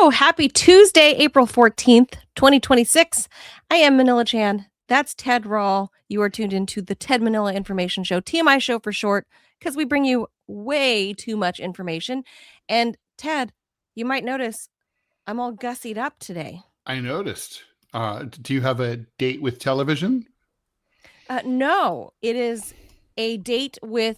Show. Happy Tuesday, April 14th, 2026. I am Manila Chan. That's Ted Rall. You are tuned into the Ted Manila Information Show, TMI Show for short, because we bring you way too much information. And Ted, you might notice I'm all gussied up today. I noticed. Do you have a date with television? No, it is a date with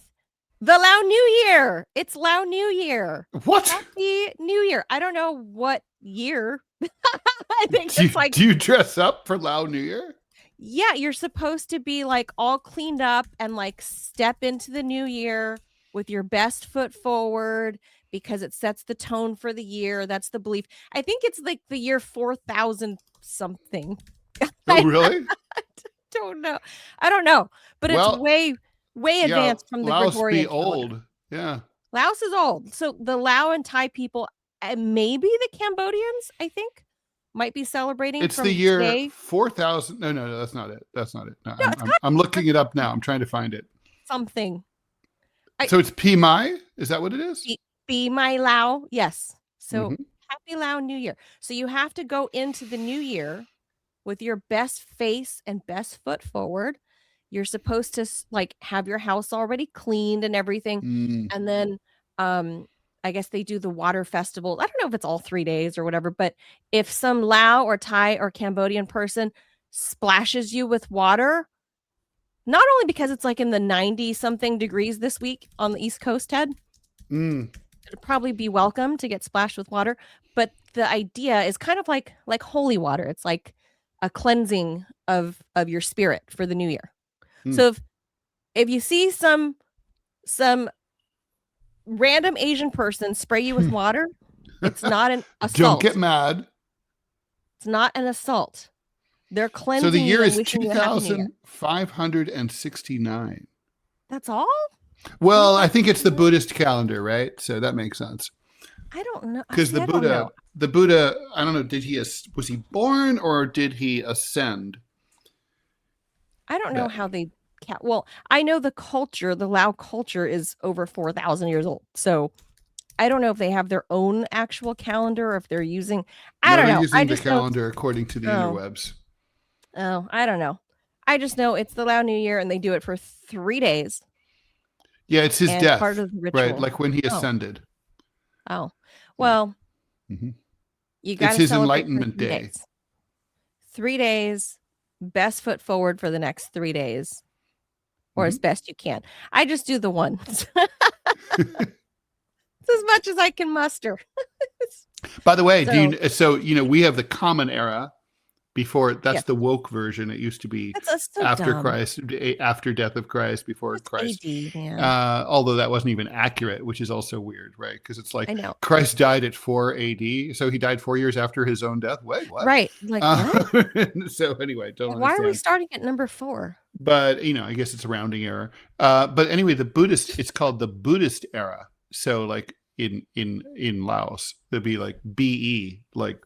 the Lao New Year. It's Lao New Year. What? Happy New Year. I don't know what year. I think it's like. Do you dress up for Lao New Year? Yeah, you're supposed to be like all cleaned up and like step into the new year with your best foot forward because it sets the tone for the year. That's the belief. I think it's like the year 4000 something. Oh, really? I don't know. But it's way advanced from the Laos Gregorian be old. Yeah. Laos is old. So the Lao and Thai people, maybe the Cambodians, I think, might be celebrating. It's from the year today. 4000. No, that's not it. That's not it. No, I'm looking it up now. I'm trying to find it. Something. So it's TMI? Is that what it is? TMI Lao. Yes. So happy Lao New Year. So you have to go into the new year with your best face and best foot forward. You're supposed to like have your house already cleaned and everything. And then I guess they do the water festival. I don't know if it's all 3 days or whatever, but if some Lao or Thai or Cambodian person splashes you with water, not only because it's like in the 90 something degrees this week on the East Coast, Ted, it'd probably be welcome to get splashed with water. But the idea is kind of like holy water. It's like a cleansing of your spirit for the new year. So if you see some random Asian person spray you with water, it's not an assault. Don't get mad. It's not an assault. They're cleansing. So the year is 2569. That's all? Well, I think it's the Buddhist calendar, right? So that makes sense. I don't know. Because the Buddha, I don't know, was he born or did he ascend? I don't know how they count. Well, I know the Lao culture is over 4,000 years old. So I don't know if they have their own actual calendar or if they're using, I don't know. Using the calendar according to the interwebs. Oh, I don't know. I just know it's the Lao New Year and they do it for 3 days. Yeah, it's his death, part of the ritual. Right? Like when he ascended. Oh, well, you got it's his Enlightenment Day. 3 days, best foot forward for the next 3 days, or as best you can. I just do the one. It's as much as I can muster. By the way, we have the common era. Before that's the woke version. It used to be after Christ, after death of Christ, before Christ. AD, although that wasn't even accurate, which is also weird, right? Because it's like Christ died at 4 AD, so he died 4 years after his own death. Wait, what? Right? Like what? So anyway, why are we starting at number 4? But I guess it's a rounding error. But anyway, it's called the Buddhist era. So like in Laos, there'd be like BE, like.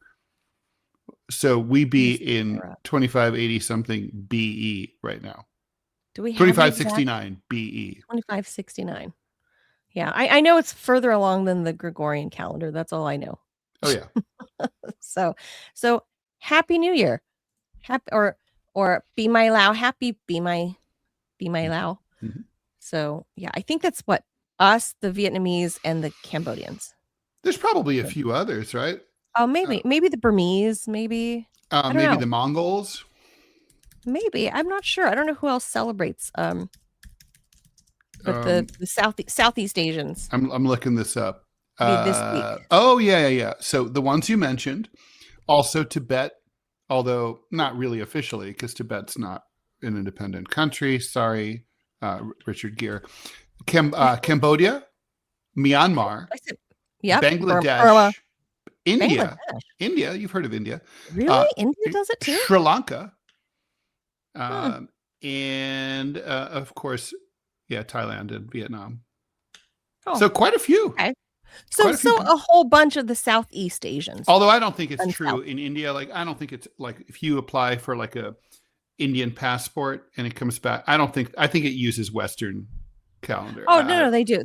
So we be in 2580 something BE right now. Do we have 2569 BE? 2569. Yeah, I know it's further along than the Gregorian calendar. That's all I know. Oh yeah. So happy New Year, happy or be my Lao, happy be my Lao. So yeah, I think that's what us, the Vietnamese, and the Cambodians. There's probably a few others, right? Oh, maybe the Burmese, maybe. Maybe the Mongols. Maybe. I'm not sure. I don't know who else celebrates. But the Southeast Asians. I'm looking this up. This week. Oh yeah. So the ones you mentioned, also Tibet, although not really officially because Tibet's not an independent country. Sorry, Richard Gere. Cambodia, Myanmar, Bangladesh. Burma. India, you've heard of India. Really? India does it too? Sri Lanka. And of course, Thailand and Vietnam. So quite a few. Okay. So a whole bunch of the Southeast Asians. Although I don't think it's true in India. Like, I don't think it's like if you apply for like a Indian passport and it comes back, I think it uses Western calendar. Oh, no, they do.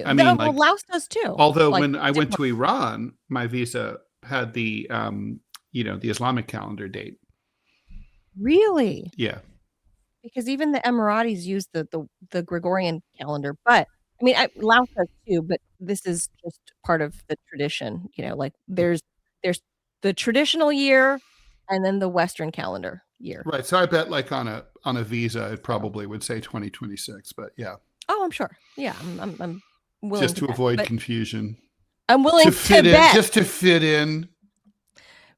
I mean, Laos does too. Although when I went to Iran, my visa the the Islamic calendar date. Really? Yeah. Because even the Emiratis use the Gregorian calendar, but I mean, Laos does too, but this is just part of the tradition. Like there's the traditional year, and then the Western calendar year. Right. So I bet like on a visa, it probably would say 2026. But yeah. Oh, I'm sure. Yeah, I'm willing just to avoid confusion. I'm willing to bet. Just to fit in.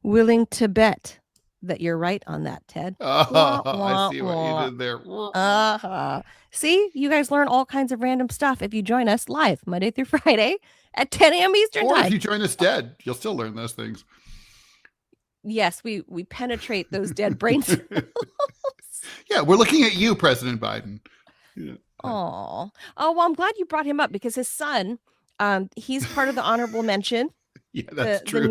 Willing to bet that you're right on that, Ted. I see what you did there. See, you guys learn all kinds of random stuff if you join us live Monday through Friday at 10 a.m. Eastern time. Or if you join us dead, you'll still learn those things. Yes, we penetrate those dead brain cells. Yeah, we're looking at you, President Biden. Yeah. Oh, well, I'm glad you brought him up because his son, he's part of the honorable mention. Yeah, that's true.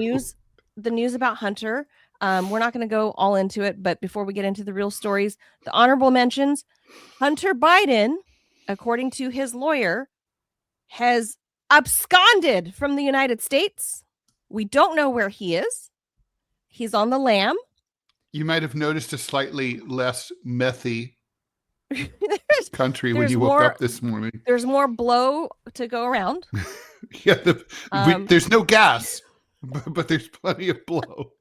The news about Hunter. We're not going to go all into it, but before we get into the real stories, the honorable mentions, Hunter Biden, according to his lawyer, has absconded from the United States. We don't know where he is. He's on the lam. You might have noticed a slightly less methy country when you woke up this morning. There's more blow to go around. Yeah, there's no gas, but there's plenty of blow.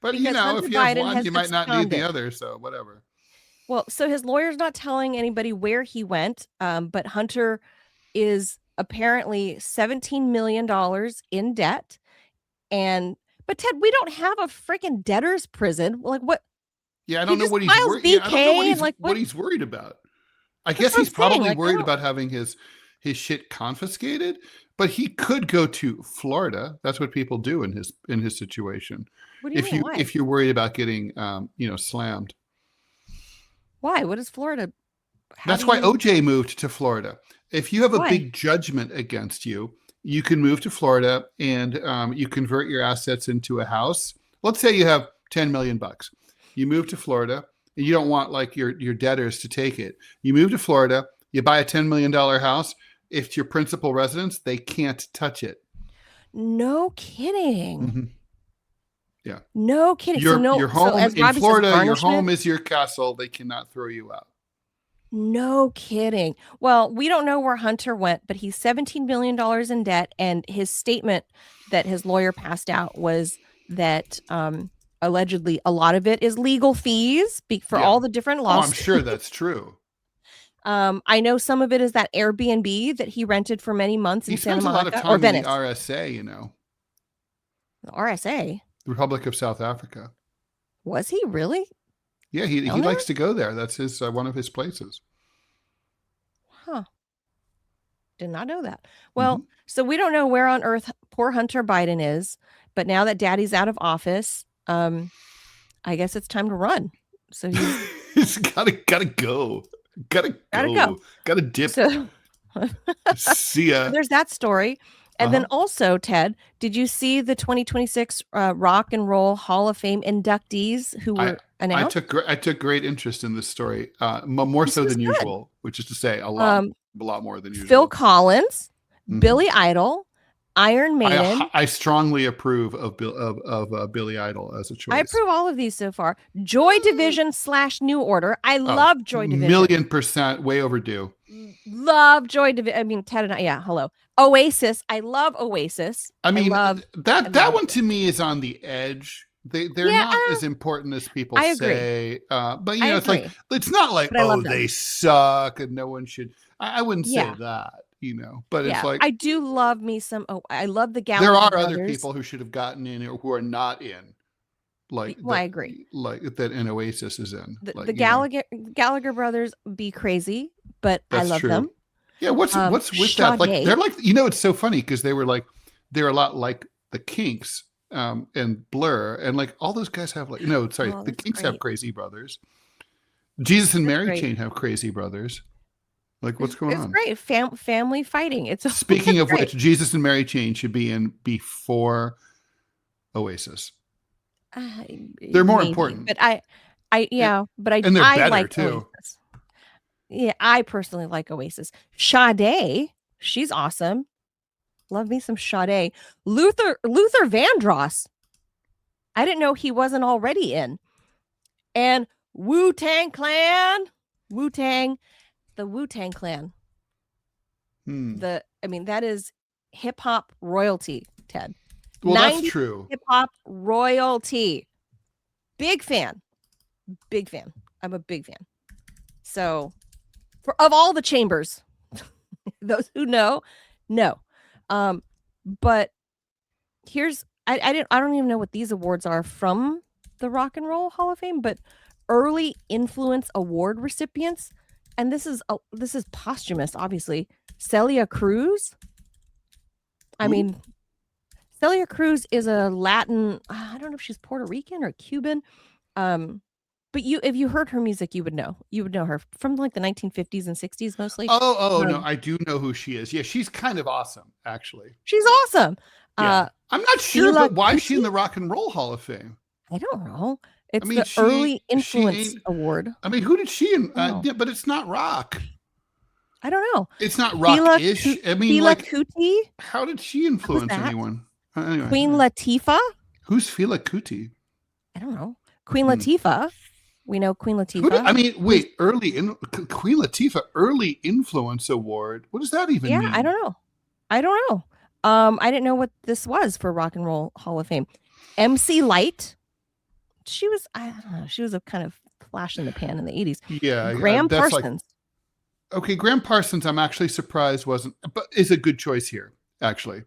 But if Hunter you have Biden one, you might not need the other, so whatever. Well, so his lawyer's not telling anybody where he went, but Hunter is apparently $17 million in debt. But Ted, we don't have a freaking debtor's prison. Like what? Yeah, I don't know what he's worried. Yeah, I don't know what he's worried about. I guess he's probably worried about having his shit confiscated. But he could go to Florida. That's what people do in his situation. What do you mean? If you're worried about getting slammed. Why? What is Florida? That's why OJ moved to Florida. If you have a big judgment against you, you can move to Florida and you convert your assets into a house. Let's say you have $10 million. You move to Florida and you don't want like your debtors to take it. You move to Florida, you buy a $10 million house. If it's your principal residence, they can't touch it. No kidding. Mm-hmm. Yeah. No kidding. Your home in Florida, your home is your castle. They cannot throw you out. No kidding. Well, we don't know where Hunter went, but he's $17 million in debt. And his statement that his lawyer passed out was that allegedly a lot of it is legal fees for all the different lawsuits. I'm sure that's true. I know some of it is that Airbnb that he rented for many months in Santa Monica or Venice. The RSA, The RSA? The Republic of South Africa. Was he really? Yeah, he likes to go there. That's his one of his places. Huh. Did not know that. Well, so we don't know where on earth poor Hunter Biden is, but now that Daddy's out of office, I guess it's time to run. So he's gotta go. Gotta go. Gotta dip. So, see ya. There's that story. And then also, Ted, did you see the 2026 Rock and Roll Hall of Fame inductees who were announced? I took great interest in this story, more so than usual, which is to say a lot more than usual. Phil Collins, Billy Idol, Iron Maiden. I strongly approve of Billy Idol as a choice. I approve all of these so far. Joy Division / New Order. I love Joy Division. 1,000,000% way overdue. Love Joy Division. I mean, Ted and I. Hello. Oasis. I love Oasis. I mean, that one to me is on the edge. They're not as important as people say. But it's not like they suck and no one should. I wouldn't say that. But it's like I do love me some. I love the Gallagher There are brothers. other people who should have gotten in or who are not in. I agree. Like that an Oasis is in. The Gallagher brothers be crazy, but I love them. Yeah, what's with that? Like they're like it's so funny because they're a lot like the Kinks and Blur and like all those guys have the Kinks have crazy brothers. Jesus and Mary Chain have crazy brothers. Like what's going on? It's great. Family fighting. Speaking of which, Jesus and Mary Chain should be in before Oasis. They're more important. But I and they're better like too. Oasis. Yeah, I personally like Oasis. Sade, she's awesome. Love me some Sade. Luther Vandross. I didn't know he wasn't already in. And Wu-Tang Clan. The Wu-Tang Clan. That is hip hop royalty, Ted. Well, that's true. Hip hop royalty. Big fan. I'm a big fan. So, of all the chambers, those who know. But here's I don't even know what these awards are from the Rock and Roll Hall of Fame, but early influence award recipients, and this is posthumous, obviously. Celia Cruz. Celia Cruz is a Latin. I don't know if she's Puerto Rican or Cuban. But if you heard her music, you would know her from like the 1950s and 60s mostly. No, I do know who she is. Yeah, she's kind of awesome, actually. She's awesome. Yeah. I'm not sure, but why is she in the Rock and Roll Hall of Fame? I don't know. It's the Early Influence Award. Who did she? Yeah, but it's not rock. I don't know. It's not rock-ish. Fela Kuti? How did she influence anyone? Anyway. Queen Latifah? Who's Fela Kuti? I don't know. Queen Latifah. We know Queen Latifah. Queen Latifah Early Influence Award. What does that even mean? Yeah, I don't know. I didn't know what this was for Rock and Roll Hall of Fame. MC Light. She was a kind of flash in the pan in the 80s. Yeah. Graham Parsons. Graham Parsons, I'm actually surprised but is a good choice here, actually.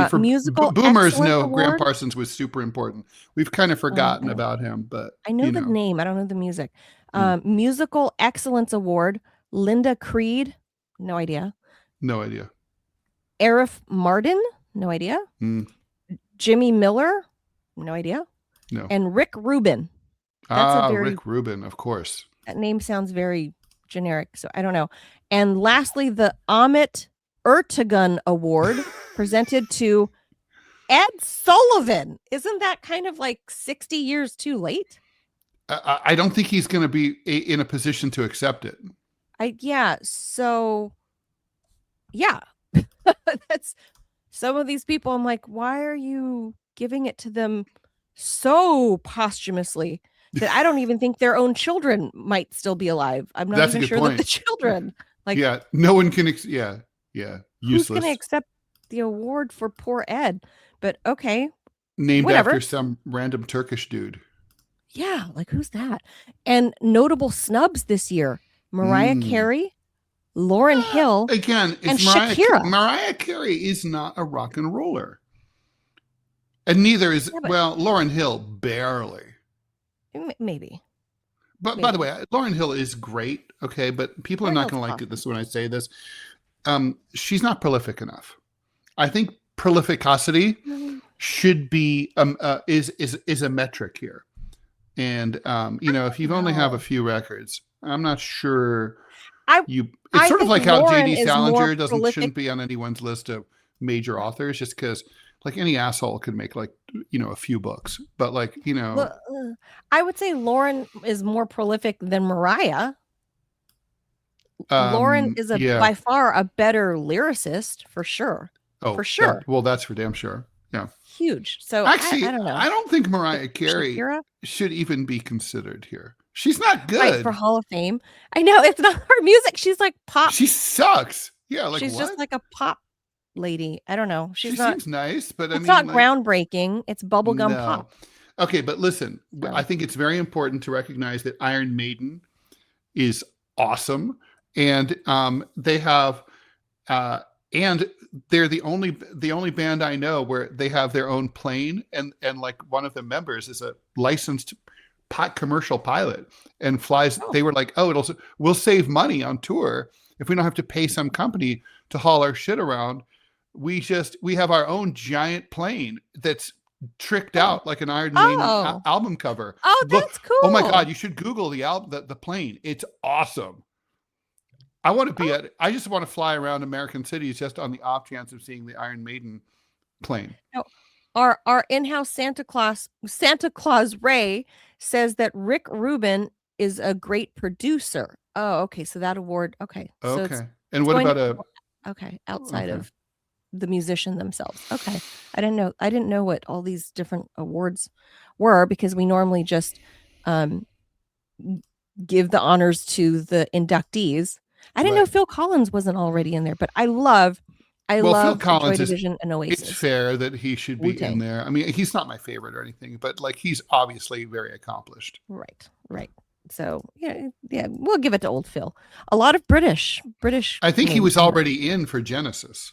For musical boomers know award? Graham Parsons was super important. We've kind of forgotten about him, but I know the name. I don't know the music. Musical Excellence Award, Linda Creed. No idea. Arif Mardin. No idea. Jimmy Miller. No idea. No. And Rick Rubin. Rick Rubin, of course. That name sounds very generic, so I don't know. And lastly, the Amit Ertegun Award presented to Ed Sullivan. Isn't that kind of like 60 years too late? I don't think he's going to be in a position to accept it. That's some of these people. I'm like, why are you giving it to them so posthumously that I don't even think their own children might still be alive? I'm not even sure that the children, no one can. Useless. Who's going to accept the award for poor Ed? But okay, named after some random Turkish dude. Yeah, like who's that? And notable snubs this year: Mariah Carey, Lauryn Hill, again, and Shakira. Mariah Carey is not a rock and roller, and neither is Lauryn Hill, barely. Maybe. But by the way, Lauryn Hill is great. Okay, but people are not going to like this when I say this. She's not prolific enough. I think prolificosity should be is a metric here. And if you only have a few records, I'm not sure it's sort of like how J.D. Salinger shouldn't be on anyone's list of major authors, just because like any asshole could make a few books. But I would say Lauryn is more prolific than Mariah. Lauryn is by far a better lyricist, for sure. For sure. That's for damn sure. Yeah. Huge. So actually, I don't know. I don't think Mariah Carey should even be considered here. She's not good. Right, for Hall of Fame. I know it's not her music. She's like pop. She sucks. Yeah, she's just like a pop lady. I don't know. She seems nice, but it's not groundbreaking. It's bubblegum pop. Okay, but listen, I think it's very important to recognize that Iron Maiden is awesome, and they have and they're the only band I know where they have their own plane, and like one of the members is a licensed commercial pilot and flies. They were like, we'll save money on tour if we don't have to pay some company to haul our shit around. We have our own giant plane that's tricked out like an Iron Maiden album cover. That's cool. Oh my God, you should Google the plane. It's awesome. I want to be I just want to fly around American cities just on the off chance of seeing the Iron Maiden plane. Our in-house Santa Claus Ray says that Rick Rubin is a great producer. Oh, okay. So that award. Okay. Okay. And what about outside of the musician themselves. Okay. I didn't know what all these different awards were, because we normally just give the honors to the inductees. I didn't know Phil Collins wasn't already in there, but I love Phil Collins Joy Division and Oasis. It's fair that he should be in there. I mean, he's not my favorite or anything, but like, he's obviously very accomplished. Right. So yeah, we'll give it to old Phil. A lot of British. I think he was already in for Genesis.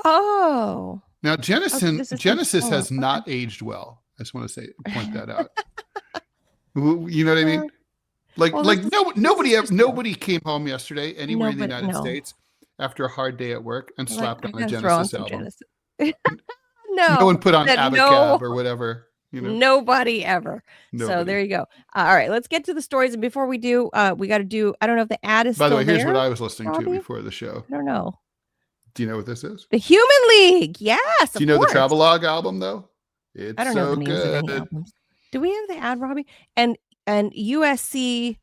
Oh. Now Genesis has not aged well. I just want to point that out. You know what I mean? Nobody came home yesterday anywhere in the United States after a hard day at work and slapped on a Genesis album. No one put on Abacab or whatever. Nobody ever. So there you go. All right, let's get to the stories. And before we do, we got to do, I don't know if the ad is still there. By the way, here's what I was listening to before the show. I don't know. Do you know what this is? The Human League. Yes. Do you know the Travelogue album though? It's I don't know the names of any albums. Do we have the ad, Robbie? And USC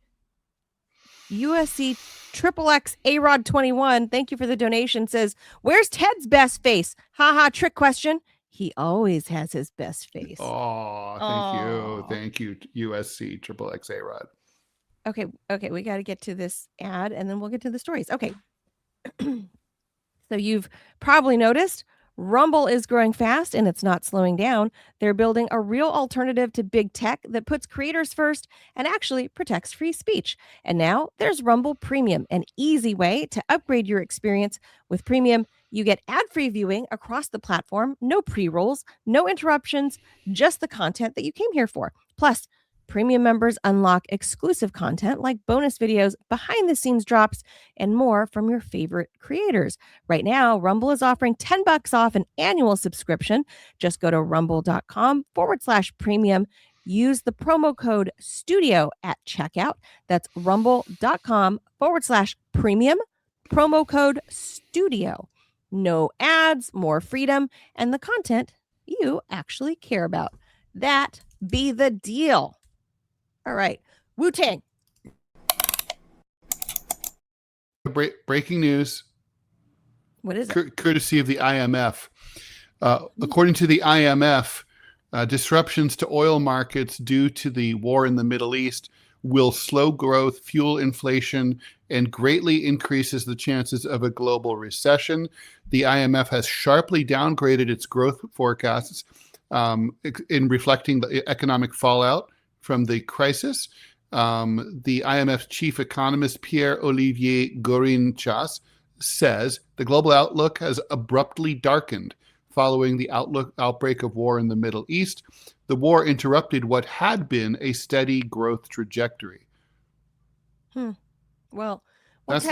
XXX A-Rod 21, thank you for the donation, says, where's Ted's best face? Haha, trick question. He always has his best face. Oh, thank you, USC XXX A-Rod. Okay, we got to get to this ad, and then we'll get to the stories. Okay. So you've probably noticed Rumble is growing fast and it's not slowing down. They're building a real alternative to big tech that puts creators first and actually protects free speech. And now there's Rumble Premium, an easy way to upgrade your experience. With Premium, you get ad-free viewing across the platform, no pre-rolls, no interruptions, just the content that you came here for. Plus, Premium members unlock exclusive content like bonus videos, behind-the-scenes drops, and more from your favorite creators. Right now, Rumble is offering $10 off an annual subscription. Just go to rumble.com/premium. Use the promo code STUDIO at checkout. That's rumble.com/premium. Promo code STUDIO. No ads, more freedom, and the content you actually care about. That be the deal. All right. Wu-Tang. Breaking news. What is it? Courtesy of the IMF. According to the IMF, disruptions to oil markets due to the war in the Middle East will slow growth, fuel inflation, and greatly increases the chances of a global recession. The IMF has sharply downgraded its growth forecasts in reflecting the economic fallout from the crisis. The IMF's chief economist, Pierre-Olivier Gorin-Chas, says the global outlook has abruptly darkened following the outbreak of war in the Middle East. The war interrupted what had been a steady growth trajectory. Well, that's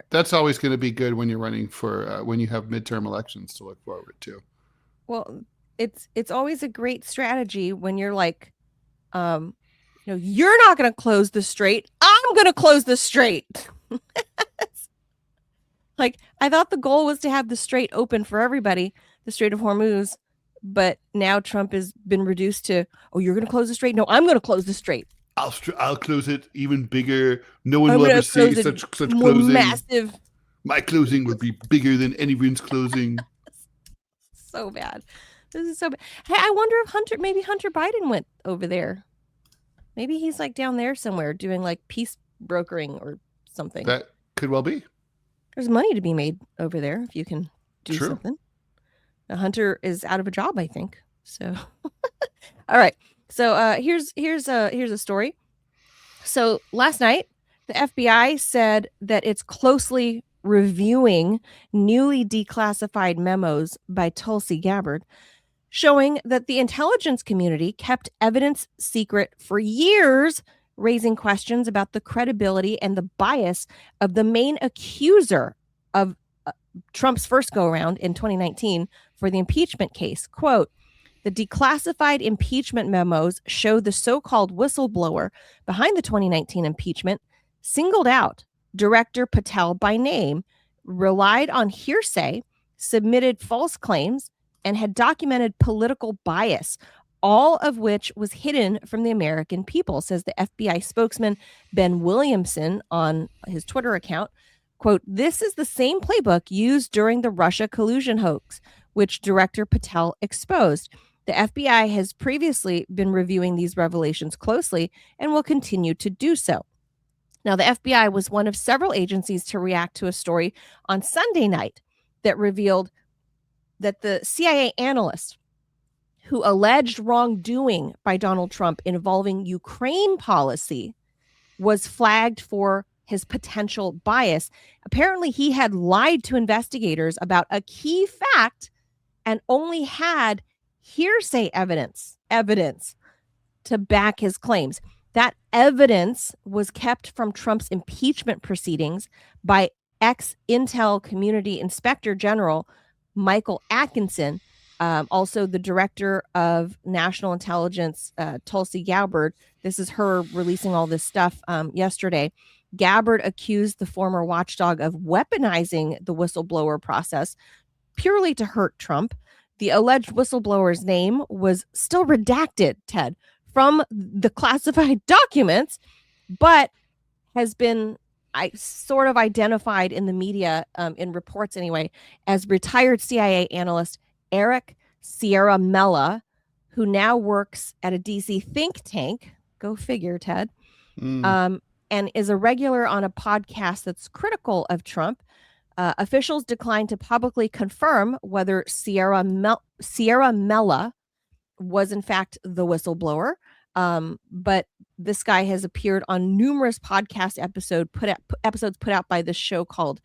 that's always going to be good when you're running for when you have midterm elections to look forward to. Well, it's always a great strategy when you're like, you're not going to close the strait. I'm going to close the strait. Like, I thought the goal was to have the strait open for everybody, the Strait of Hormuz, but now Trump has been reduced to, you're going to close the strait? No, I'm going to close the strait. I'll close it even bigger. No one will ever see such closing. Massive. My closing would be bigger than anyone's closing. So bad. This is so bad. Hey, I wonder if maybe Hunter Biden went over there. Maybe he's like down there somewhere doing like peace brokering or something. That could well be. There's money to be made over there if you can do something. Hunter is out of a job, I think. So, all right. So here's a story. So last night, the FBI said that it's closely reviewing newly declassified memos by Tulsi Gabbard, showing that the intelligence community kept evidence secret for years, raising questions about the credibility and the bias of the main accuser of Trump's first go-around in 2019 for the impeachment case. Quote, the declassified impeachment memos show the so-called whistleblower behind the 2019 impeachment singled out Director Patel by name, relied on hearsay, submitted false claims, and had documented political bias, all of which was hidden from the American people, says the FBI spokesman Ben Williamson on his Twitter account. quote, "This is the same playbook used during the Russia collusion hoax, which Director Patel exposed. The FBI has previously been reviewing these revelations closely and will continue to do so." Now, the FBI was one of several agencies to react to a story on Sunday night that revealed that the CIA analyst who alleged wrongdoing by Donald Trump involving Ukraine policy was flagged for his potential bias. Apparently, he had lied to investigators about a key fact and only had hearsay evidence to back his claims. That evidence was kept from Trump's impeachment proceedings by ex-Intel Community Inspector General Michael Atkinson, also the director of national intelligence, Tulsi Gabbard. This is her releasing all this stuff yesterday. Gabbard accused the former watchdog of weaponizing the whistleblower process purely to hurt Trump. The alleged whistleblower's name was still redacted, Ted, from the classified documents, but has been sort of identified in the media, in reports anyway, as retired CIA analyst Eric Sierra Mella, who now works at a DC think tank. Go figure, Ted. And is a regular on a podcast that's critical of Trump. Officials declined to publicly confirm whether Sierra Mella was in fact the whistleblower. But this guy has appeared on numerous podcast episodes put out by this show called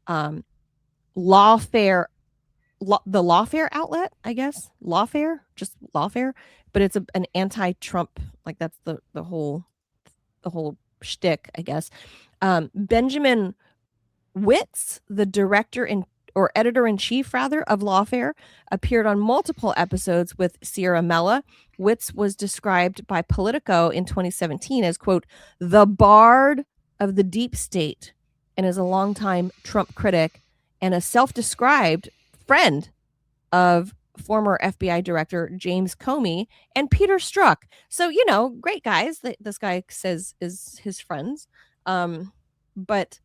Lawfare, the Lawfare outlet, I guess. Just Lawfare, but it's an anti-Trump, like that's the whole shtick, I guess. Benjamin Witz, the editor-in-chief rather of Lawfare, appeared on multiple episodes with Sierra Mella. Witz was described by Politico in 2017 as, quote, "the bard of the deep state," and is a longtime Trump critic and a self-described friend of former FBI Director James Comey and Peter Strzok. So, great guys that this guy says is his friends. But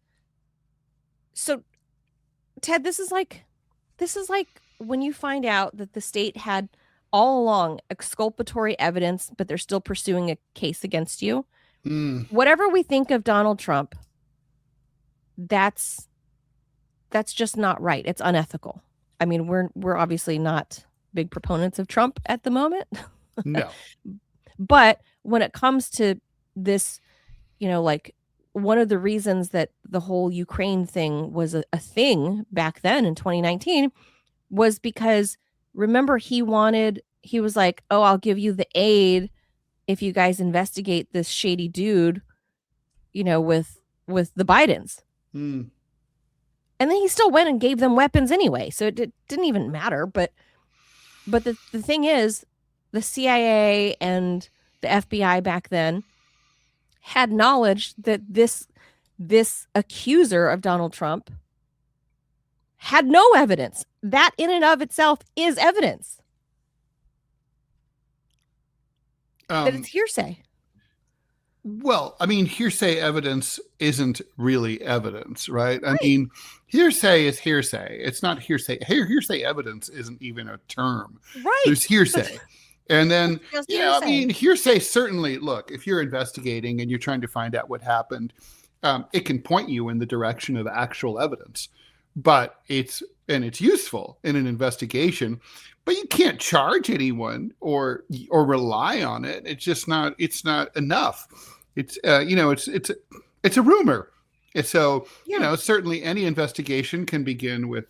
so, Ted, this is like when you find out that the state had all along exculpatory evidence, but they're still pursuing a case against you. Whatever we think of Donald Trump, that's just not right. It's unethical. I mean, we're obviously not big proponents of Trump at the moment. No. But when it comes to this, like one of the reasons that the whole Ukraine thing was a thing back then in 2019 was because, remember, he was like, "Oh, I'll give you the aid if you guys investigate this shady dude, with the Bidens." And then he still went and gave them weapons anyway. So it didn't even matter. But the thing is, the CIA and the FBI back then had knowledge that this accuser of Donald Trump had no evidence. That in and of itself is evidence. That it's hearsay. Well, I mean, hearsay evidence isn't really evidence, right? I mean, hearsay is hearsay. It's not hearsay. Hearsay evidence isn't even a term. Right. There's hearsay. And then, I mean, hearsay certainly, look, if you're investigating and you're trying to find out what happened, it can point you in the direction of actual evidence. But it's useful in an investigation. But you can't charge anyone or rely on it. It's not enough. It's it's a rumor. And so, certainly any investigation can begin with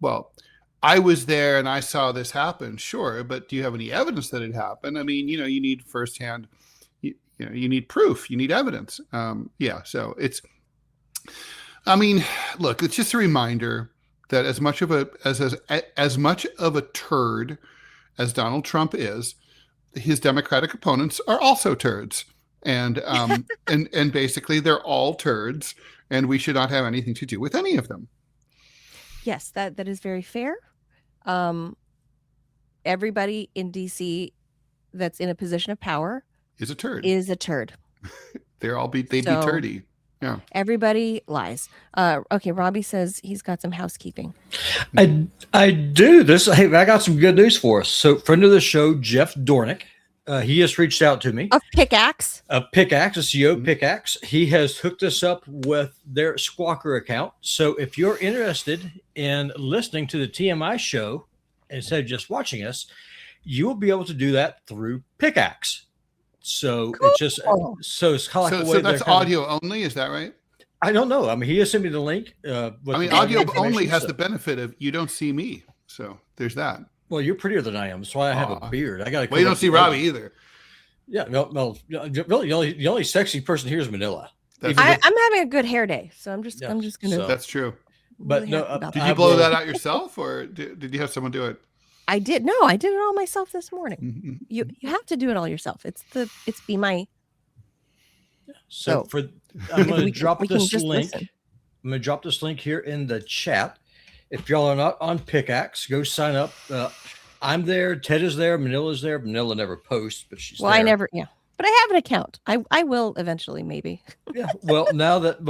well, I was there and I saw this happen. Sure. But do you have any evidence that it happened? I mean, you need firsthand, you need proof, you need evidence. So I mean, look, it's just a reminder that as much of a turd as Donald Trump is, his Democratic opponents are also turds, and and basically they're all turds, and we should not have anything to do with any of them. Yes, that is very fair. Everybody in DC that's in a position of power is a turd. Is a turd. They'd be turdy. Yeah. Everybody lies. Okay, Robbie says he's got some housekeeping. I do this. Hey, I got some good news for us. So, friend of the show, Jeff Dornick, he has reached out to me. Of Pickaxe. A CEO Pickaxe. He has hooked us up with their Squawker account. So, if you're interested in listening to the TMI show instead of just watching us, you will be able to do that through Pickaxe. So cool. it's just it's kind of like so that's audio only. Is that right? I don't know. I mean, he has sent me the link. Audio only has the benefit of you don't see me, so there's that. Well, you're prettier than I am. That's why I have a beard. I got to. Well, you don't see Robbie either. Yeah, no. Really, the only sexy person here is Manila. I'm having a good hair day, so I'm just gonna. So, that's true. But really no, did you blow that out yourself, or did you have someone do it? I did. No, I did it all myself this morning. Mm-hmm. You have to do it all yourself. It's Be My. So I'm going to drop this link. I'm going to drop this link here in the chat. If y'all are not on Pickaxe, go sign up. I'm there. Ted is there. Manila's there. Manila never posts, but she's there. I never. Yeah, but I have an account. I will eventually, maybe. Yeah. Well, now that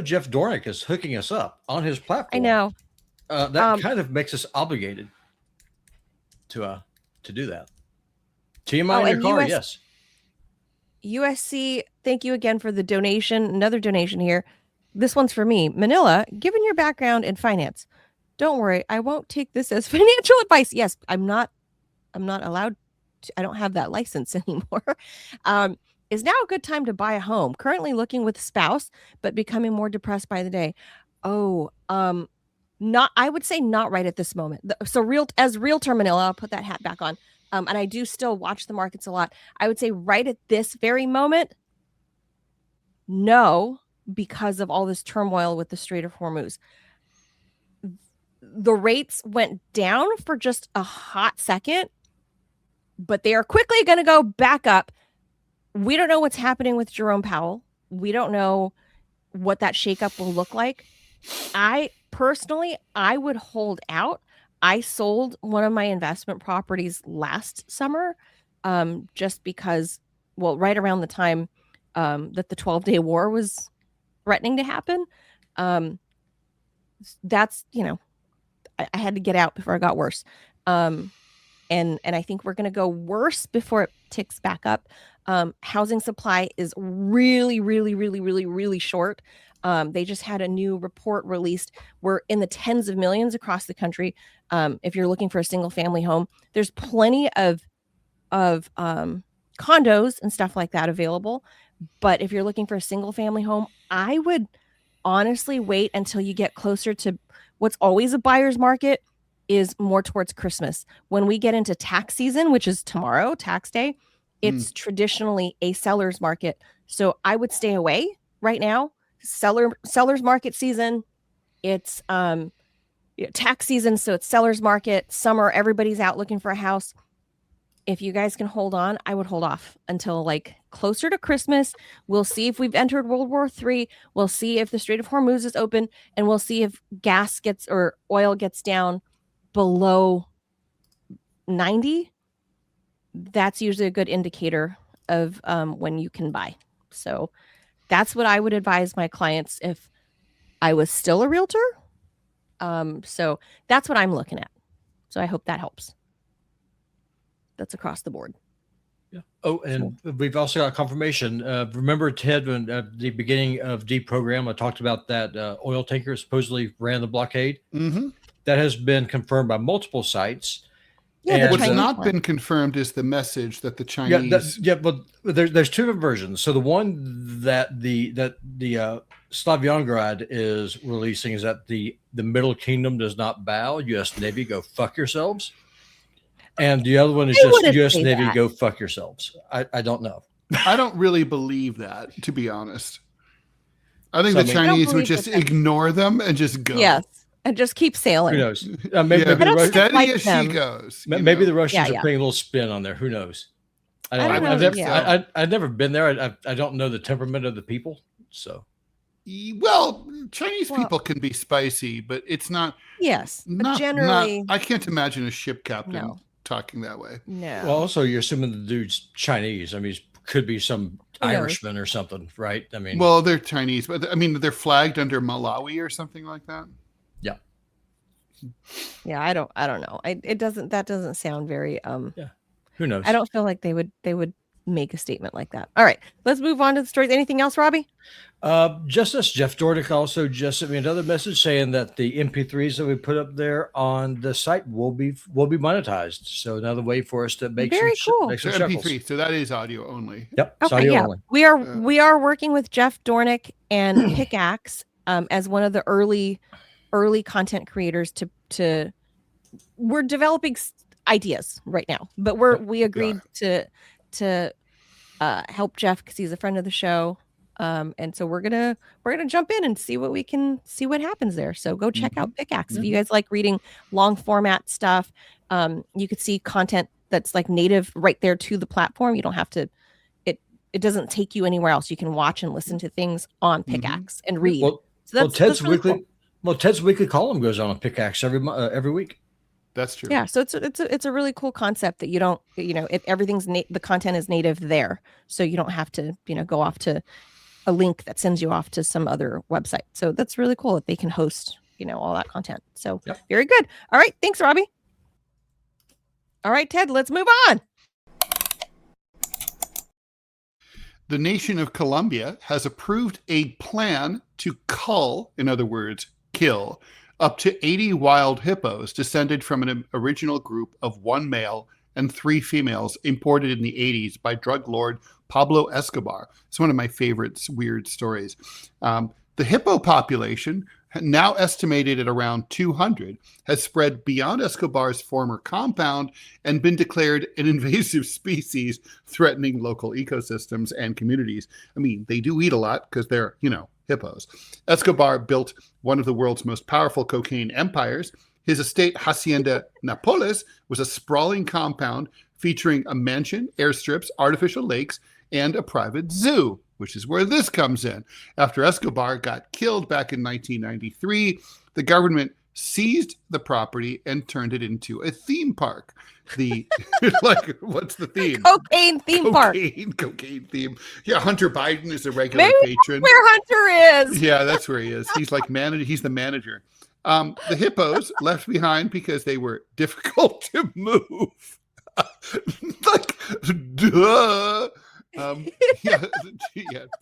Jeff Dornick is hooking us up on his platform, I know that kind of makes us obligated to do that. TMI in your car, yes. USC, thank you again for the donation. Another donation here. This one's for me. Manila, given your background in finance, don't worry, I won't take this as financial advice. Yes, I'm not allowed to, I don't have that license anymore. Is now a good time to buy a home? Currently looking with spouse, but becoming more depressed by the day. I would say not right at this moment. So as realtor Manila, I'll put that hat back on. And I do still watch the markets a lot. I would say right at this very moment, no, because of all this turmoil with the Strait of Hormuz. The rates went down for just a hot second, but they are quickly going to go back up. We don't know what's happening with Jerome Powell. We don't know what that shakeup will look like. Personally, I would hold out. I sold one of my investment properties last summer just because, right around the time that the 12-day war was threatening to happen. That's, I had to get out before it got worse. And I think we're going to go worse before it ticks back up. Housing supply is really, really, really, really, really short. They just had a new report released. We're in the tens of millions across the country. If you're looking for a single family home, there's plenty of condos and stuff like that available. But if you're looking for a single family home, I would honestly wait until you get closer to what's always a buyer's market is more towards Christmas. When we get into tax season, which is tomorrow, tax day, it's traditionally a seller's market. So I would stay away right now. Seller's market season. It's tax season, so it's seller's market. Summer, everybody's out looking for a house. If you guys can hold on, I would hold off until closer to Christmas. We'll see if we've entered World War III. We'll see if the Strait of Hormuz is open, and we'll see if gas or oil gets down below 90. That's usually a good indicator of when you can buy. So that's what I would advise my clients if I was still a realtor. So that's what I'm looking at. So I hope that helps. That's across the board. Yeah. Oh, and we've also got confirmation. Remember, Ted, when at the beginning of the program, I talked about that oil tanker supposedly ran the blockade. Mm-hmm. That has been confirmed by multiple sites. Yeah, what's not been confirmed is the message that the Chinese. But there's two different versions. So the one that the Slavyangrad is releasing is that the Middle Kingdom does not bow. U.S. Navy, go fuck yourselves. And the other one is just U.S. Navy, go fuck yourselves. I don't know. I don't really believe that, to be honest. I think the Chinese would just ignore them and just go. Yes. And just keep sailing. Who knows? Maybe the steady as she goes. Maybe the Russians are putting a little spin on there. Who knows? I've never been there. I don't know the temperament of the people. So, well, Chinese people can be spicy, but it's not. Yes, but generally, I can't imagine a ship captain talking that way. No. Well, also you're assuming the dude's Chinese. I mean, he could be some Irishman or something, right? I mean, well, they're Chinese, but I mean, they're flagged under Malawi or something like that. Yeah. Yeah, I don't know. That doesn't sound very yeah. Who knows? I don't feel like they would make a statement like that. All right, let's move on to the stories. Anything else, Robbie? Just this, Jeff Dornick also just sent me another message saying that the MP3s that we put up there on the site will be monetized. So another way for us to make very cool. So MP3, so that is audio only. Yep. Okay, yeah. Only. We are working with Jeff Dornick and Pickaxe as one of the early content creators to we're developing ideas right now, but we agreed to help Jeff because he's a friend of the show. And so we're gonna jump in and see what happens there. So go check out Pickaxe if you guys like reading long format stuff. You could see content that's like native right there to the platform. You don't have to. It doesn't take you anywhere else. You can watch and listen to things on Pickaxe and read. Well, Ted's weekly column goes on Pickaxe every week. That's true. Yeah, so it's a really cool concept that you don't, everything's the content is native there, so you don't have to, go off to a link that sends you off to some other website. So that's really cool that they can host, all that content. So Very good. All right, thanks, Robbie. All right, Ted, let's move on. The nation of Colombia has approved a plan to cull, in other words, kill, up to 80 wild hippos descended from an original group of 1 male and 3 females imported in the 80s by drug lord Pablo Escobar. It's one of my favorite weird stories. The hippo population, now estimated at around 200, has spread beyond Escobar's former compound and been declared an invasive species threatening local ecosystems and communities. I mean, they do eat a lot because they're, hippos. Escobar built one of the world's most powerful cocaine empires. His estate, Hacienda Nápoles, was a sprawling compound featuring a mansion, airstrips, artificial lakes, and a private zoo, which is where this comes in. After Escobar got killed back in 1993, the government seized the property and turned it into a theme park. What's the theme? Cocaine theme park. Cocaine theme. Yeah, Hunter Biden is a regular patron. Where Hunter is. Yeah, that's where he is. He's like manager. He's the manager. The hippos left behind because they were difficult to move. Duh. Yeah,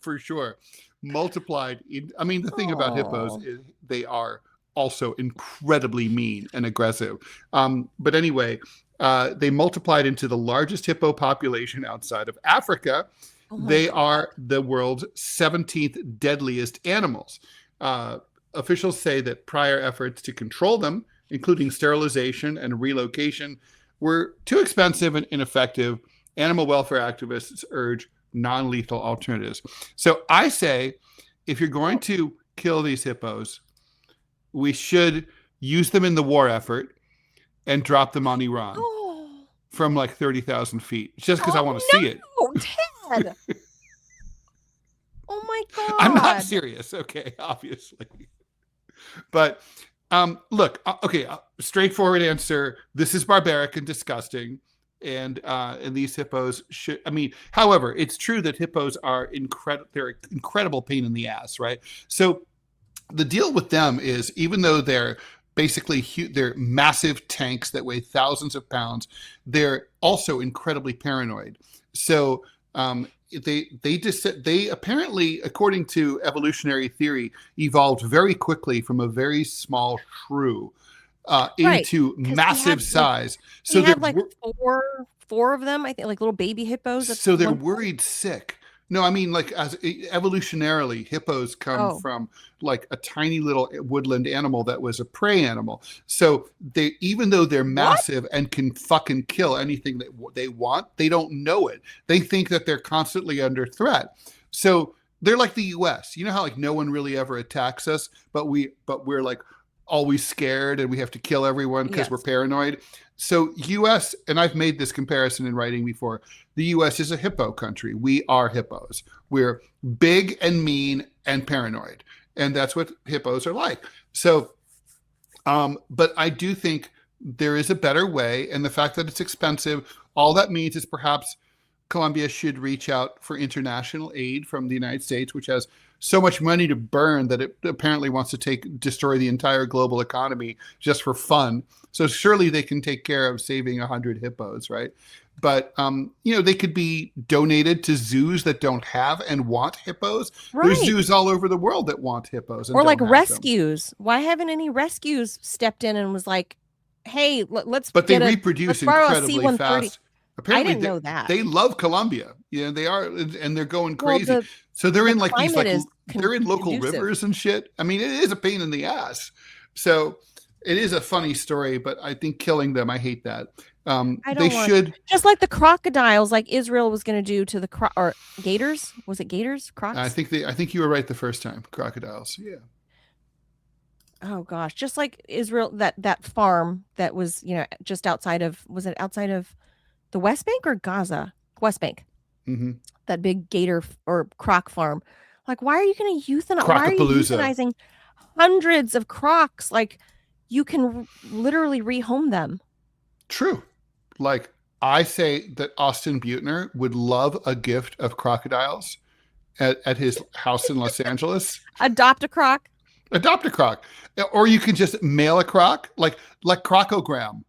for sure. Multiplied. The thing about hippos is they are also incredibly mean and aggressive. But anyway, they multiplied into the largest hippo population outside of Africa. They are the world's 17th deadliest animals. Officials say that prior efforts to control them, including sterilization and relocation, were too expensive and ineffective. Animal welfare activists urge non-lethal alternatives. So I say, if you're going to kill these hippos, we should use them in the war effort and drop them on Iran from like 30,000 feet, just because I want to see it. Ted! Oh my God. I'm not serious, okay, obviously. But look, okay, straightforward answer. This is barbaric and disgusting. And these hippos should, however, it's true that hippos are they're an incredible pain in the ass, right? So the deal with them is, even though they're basically they're massive tanks that weigh thousands of pounds, they're also incredibly paranoid. So they apparently, according to evolutionary theory, evolved very quickly from a very small shrew into massive size. So they had like four of them, I think, like little baby hippos. So they're worried sick. No, as evolutionarily, hippos come from like a tiny little woodland animal that was a prey animal. So even though they're massive and can fucking kill anything that they want, they don't know it. They think that they're constantly under threat. So they're like the U.S. You know how like no one really ever attacks us, but we're like always scared and we have to kill everyone because we're paranoid. So U.S., and I've made this comparison in writing before, the U.S. is a hippo country. We are hippos. We're big and mean and paranoid. And that's what hippos are like. So, but I do think there is a better way. And the fact that it's expensive, all that means is perhaps Colombia should reach out for international aid from the United States, which has so much money to burn that it apparently wants to destroy the entire global economy just for fun. So surely they can take care of saving 100 hippos, right? But, they could be donated to zoos that don't have and want hippos. Right. There's zoos all over the world that want hippos. And or like rescues. Them. Why haven't any rescues stepped in and was like, hey, let's But they reproduce incredibly fast. Apparently, I didn't know that. They love Colombia. They are, and they're going crazy. So they're in like these, they're in local rivers and shit. I mean, it is a pain in the ass. So it is a funny story, but I think killing them, I hate that. They should, just like the crocodiles, like Israel was going to do to the or gators. Was it gators? Crocs? I think you were right the first time. Crocodiles. Yeah. Oh gosh, just like Israel, that farm that was, just outside of, was it outside of the West Bank or Gaza? West Bank. Mm-hmm. That big gator or croc farm. Like, why are you going to euthanize? Why are you euthanizing hundreds of crocs? Like, you can literally rehome them. True. Like, I say that Austin Butner would love a gift of crocodiles at his house in Los Angeles. Adopt a croc. Adopt a croc. Or you can just mail a croc, like crocogram.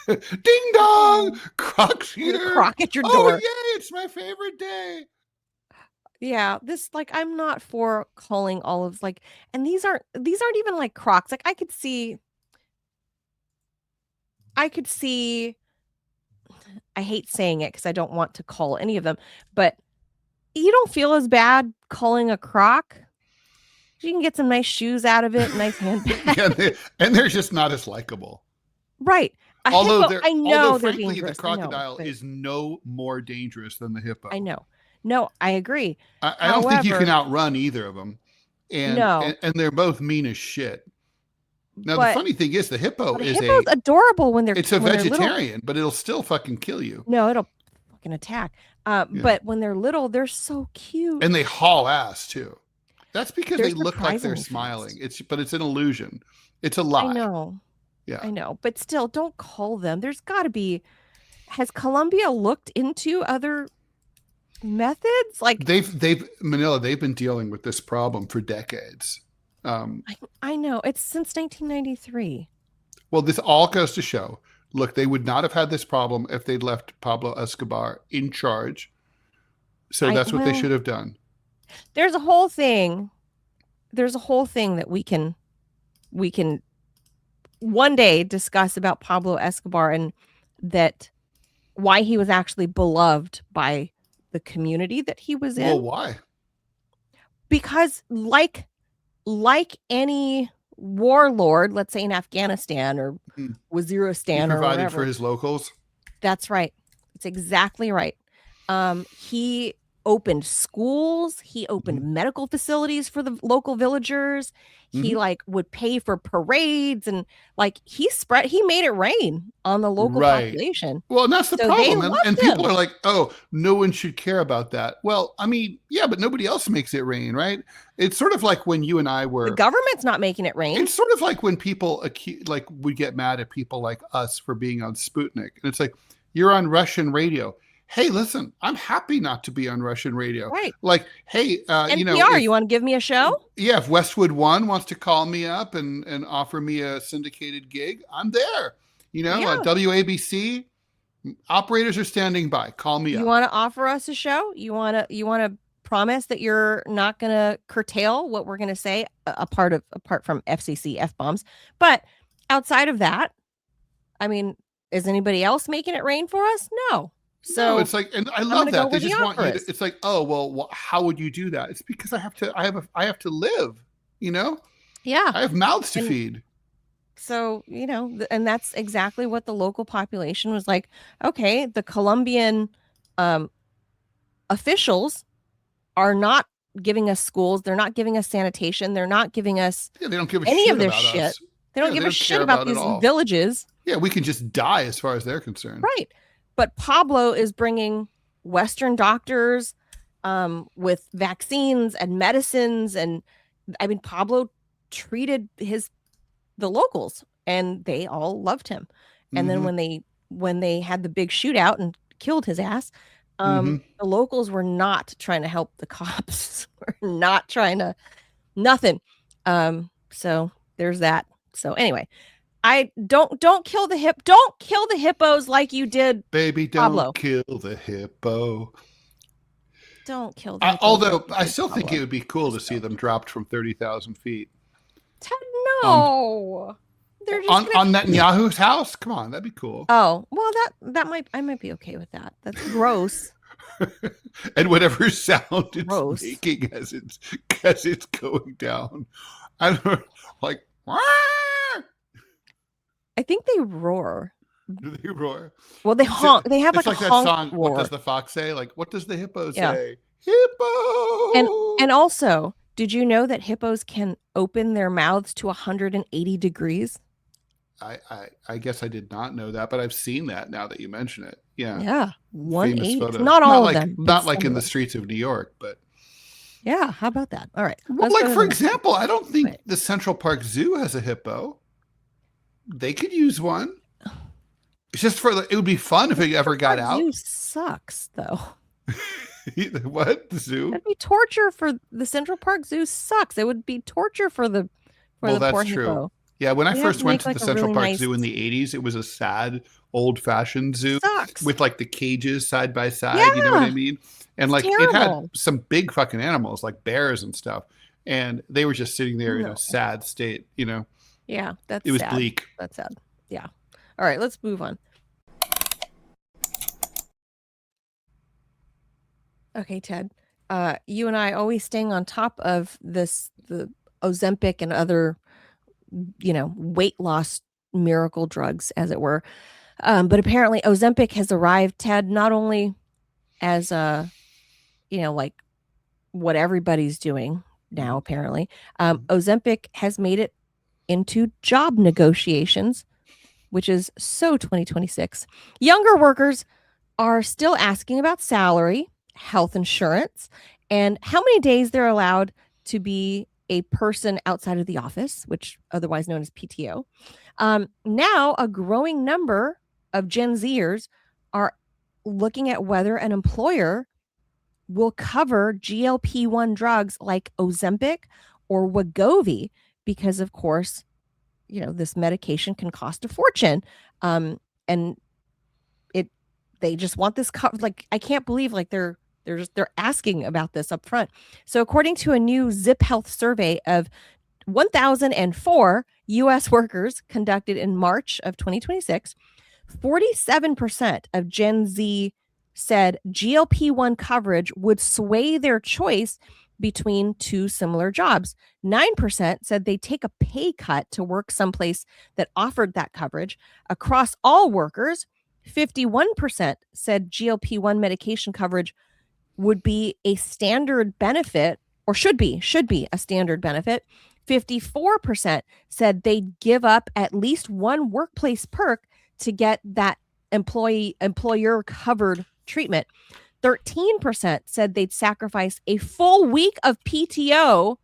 Ding dong! Croc's here. Croc at your door. Oh, yay, it's my favorite day. Yeah, this, like, I'm not for calling olives, like, and these aren't even like crocs. Like, I could see, I hate saying it because I don't want to call any of them, but you don't feel as bad calling a croc. You can get some nice shoes out of it, nice handbag. and they're just not as likable. Right. Although hippo, frankly, the crocodile is no more dangerous than the hippo. I know. No, I agree. I don't think you can outrun either of them. And they're both mean as shit. Now, the funny thing is the hippo's adorable when they're It's a vegetarian, but it'll still fucking kill you. No, it'll fucking attack. But when they're little, they're so cute. And they haul ass too. That's because they look like they're smiling. But it's an illusion. It's a lie. I know. Yeah. I know. But still, don't call them. There's got to be. Has Colombia looked into other methods? Like Manila, they've been dealing with this problem for decades. I know. It's since 1993. Well, this all goes to show, look, they would not have had this problem if they'd left Pablo Escobar in charge. So that's what they should have done. There's a whole thing that we can one day discuss about Pablo Escobar and that why he was actually beloved by the community that he was in. Well, why? Because like any warlord, let's say in Afghanistan or Waziristan, he provided for his locals. That's right. It's exactly right. He opened schools. He opened medical facilities for the local villagers. He would pay for parades and he made it rain on the local population. Well, and that's the problem. And people are like, oh, no one should care about that. Well, I mean, yeah, but nobody else makes it rain, right? It's sort of like when you and I were. The government's not making it rain. It's sort of like when people we get mad at people like us for being on Sputnik. And it's like, you're on Russian radio. Hey, listen, I'm happy not to be on Russian radio. Right. Like, hey, NPR, you want to give me a show? Yeah, if Westwood One wants to call me up and offer me a syndicated gig, I'm there. WABC operators are standing by. Call me up. You want to offer us a show? You want to promise that you're not going to curtail what we're going to say apart from FCC F-bombs. But outside of that, I mean, is anybody else making it rain for us? No. So no, it's like, and I love that they just want you to, it's like, oh, well, how would you do that? It's because I have to live, Yeah. I have mouths to feed. So, and that's exactly what the local population was like. Okay, the Colombian officials are not giving us schools. They're not giving us sanitation. They're not giving us they don't give any shit of their about shit. Us. They don't give a shit about these villages. Yeah, we can just die as far as they're concerned. Right. But Pablo is bringing Western doctors with vaccines and medicines. And I mean, Pablo treated the locals and they all loved him. And then when they had the big shootout and killed his ass, The locals were not trying to help the cops. We're not trying to, nothing. So there's that. So anyway, I don't kill the hippos like you did, baby. Don't Pablo. Kill the hippo. Don't kill the hippos. Although I still think it would be cool to see them dropped from 30,000 feet. No. They're just on Netanyahu's house. Come on, that'd be cool. Oh, well, I might be okay with that. That's gross. And whatever sound it's making as it's going down, I don't know, like. I think they roar. Do they roar? Well, they honk. They have like a that honk song. Roar. What does the fox say? Like, what does the hippo say? Hippo. And also, did you know that hippos can open their mouths to 180 degrees? I guess I did not know that, but I've seen that now that you mention it. Yeah. Yeah. 180. Not all of them. Not like in the streets of New York, but. Yeah. How about that? All right. Well, like, for example, I don't think the Central Park Zoo has a hippo. They could use one. It's just it would be fun if it ever got out. Zoo sucks, though. What? The zoo? That'd be torture for the Central Park Zoo. Sucks. It would be torture for the poor that's true. hippo. Yeah, when I first went to the Central Park Zoo in the 80s, it was a sad, old-fashioned zoo with like the cages side by side. Yeah. You know what I mean? And like it had some big fucking animals like bears and stuff, and they were just sitting there in a sad state. You know? Yeah, it was bleak. That's sad. Yeah. All right, let's move on. Okay, Ted. You and I always staying on top of the Ozempic and other, weight loss miracle drugs, as it were. But apparently Ozempic has arrived, Ted, not only as like what everybody's doing now, apparently. Ozempic has made it into job negotiations, which is so 2026. Younger workers are still asking about salary, health insurance, and how many days they're allowed to be a person outside of the office, which otherwise known as PTO. Now, a growing number of Gen Zers are looking at whether an employer will cover GLP-1 drugs like Ozempic or Wegovy, because, of course, this medication can cost a fortune. And they just want this covered. Like, I can't believe they're asking about this up front. So according to a new Zip Health survey of 1,004 U.S. workers conducted in March of 2026, 47% of Gen Z said GLP-1 coverage would sway their choice between two similar jobs. 9% said they'd take a pay cut to work someplace that offered that coverage. Across all workers, 51% said GLP-1 medication coverage would be a standard benefit, or should be a standard benefit. 54% said they'd give up at least one workplace perk to get that employer covered treatment. 13% said they'd sacrifice a full week of PTO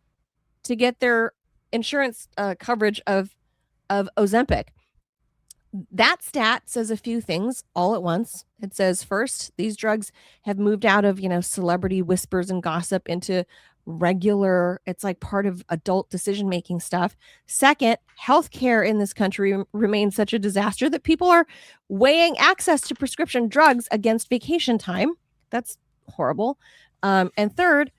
to get their insurance coverage of Ozempic. That stat says a few things all at once. It says, first, these drugs have moved out of, celebrity whispers and gossip into regular, it's like part of adult decision-making stuff. Second, healthcare in this country remains such a disaster that people are weighing access to prescription drugs against vacation time. That's horrible. And third,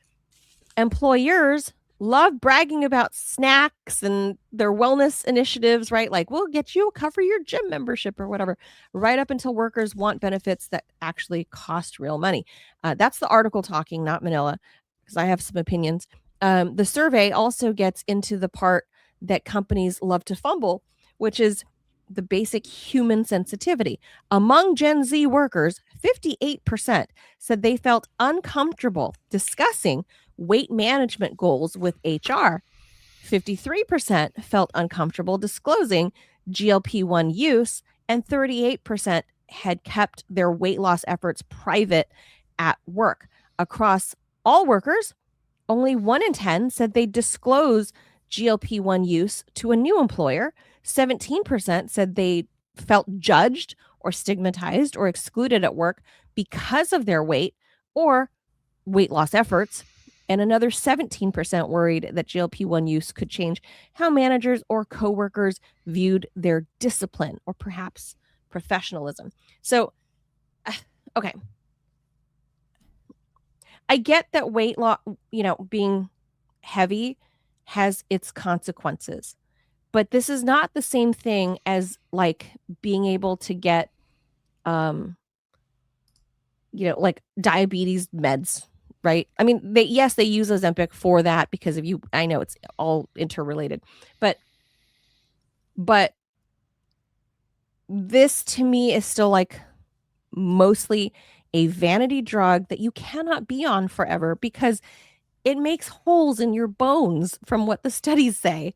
employers love bragging about snacks and their wellness initiatives, right? Like, we'll get you cover your gym membership or whatever, right up until workers want benefits that actually cost real money. That's the article talking, not Manila, because I have some opinions. The survey also gets into the part that companies love to fumble, which is the basic human sensitivity. Among Gen Z workers, 58% said they felt uncomfortable discussing weight management goals with HR. 53% felt uncomfortable disclosing GLP-1 use, and 38% had kept their weight loss efforts private at work. Across all workers, only 1 in 10 said they disclose GLP-1 use to a new employer. 17% said they felt judged or stigmatized or excluded at work because of their weight or weight loss efforts. And another 17% worried that GLP-1 use could change how managers or coworkers viewed their discipline or perhaps professionalism. So, okay. I get that weight loss, being heavy has its consequences, but this is not the same thing as like being able to get, like diabetes meds, right? I mean, they use Ozempic for that because of I know it's all interrelated, but this to me is still like mostly a vanity drug that you cannot be on forever because it makes holes in your bones from what the studies say.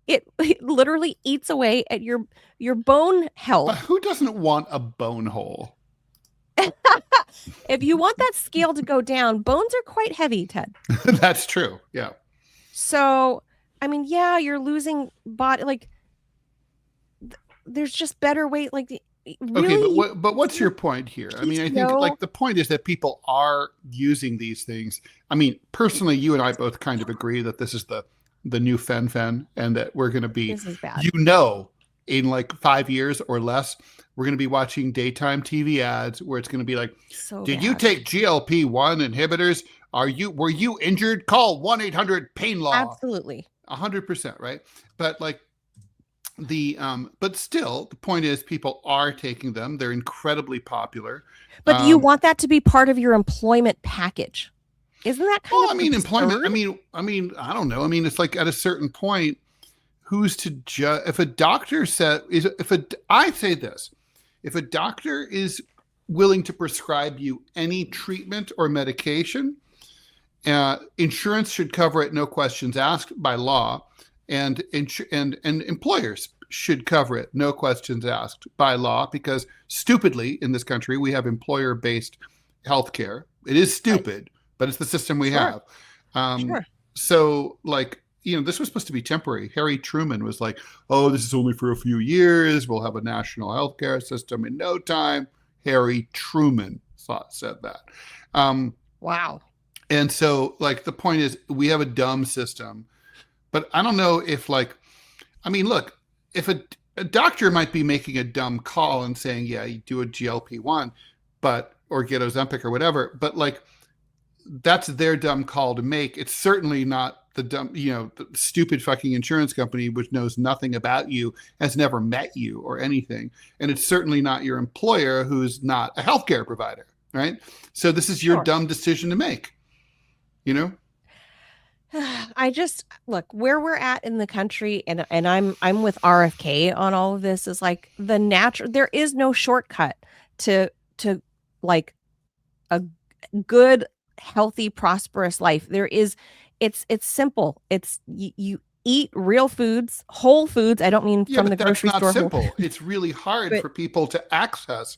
It literally eats away at your bone health. But who doesn't want a bone hole? If you want that scale to go down, bones are quite heavy, Ted. That's true. Yeah. So, I mean, yeah, you're losing body. Like, there's just better way. Like, really? Okay, but what's your point here? I mean, I think like the point is that people are using these things. I mean, personally, you and I both kind of agree that this is the new fen, and that we're going to be, this is bad. In like 5 years or less, we're going to be watching daytime TV ads where it's going to be like, did you take GLP-1 inhibitors? Were you injured? Call 1-800-PAIN-LAW. Absolutely. 100%, right? But like but still, the point is people are taking them. They're incredibly popular. But you want that to be part of your employment package. Isn't that kind of employment? I mean, I don't know. I mean, it's like at a certain point, who's to judge? If a doctor I say this, if a doctor is willing to prescribe you any treatment or medication, insurance should cover it, no questions asked by law, and employers should cover it, no questions asked by law, because stupidly in this country we have employer-based healthcare. It is stupid, but it's the system we have. So like, this was supposed to be temporary. Harry Truman was like, oh, this is only for a few years. We'll have a national healthcare system in no time. Harry Truman said that. Wow. And so like, the point is we have a dumb system, but I don't know if look, if a doctor might be making a dumb call and saying, yeah, you do a GLP-1, or get Ozempic or whatever, but like, that's their dumb call to make. It's certainly not the dumb, the stupid fucking insurance company, which knows nothing about you, has never met you or anything. And it's certainly not your employer, who's not a healthcare provider, right? So this is your dumb decision to make, I just look where we're at in the country, and I'm with RFK on all of this, is like there is no shortcut to like a good, healthy, prosperous life. It's simple. It's you eat real foods, whole foods. I don't mean from the grocery store. That's not simple. It's really hard for people to access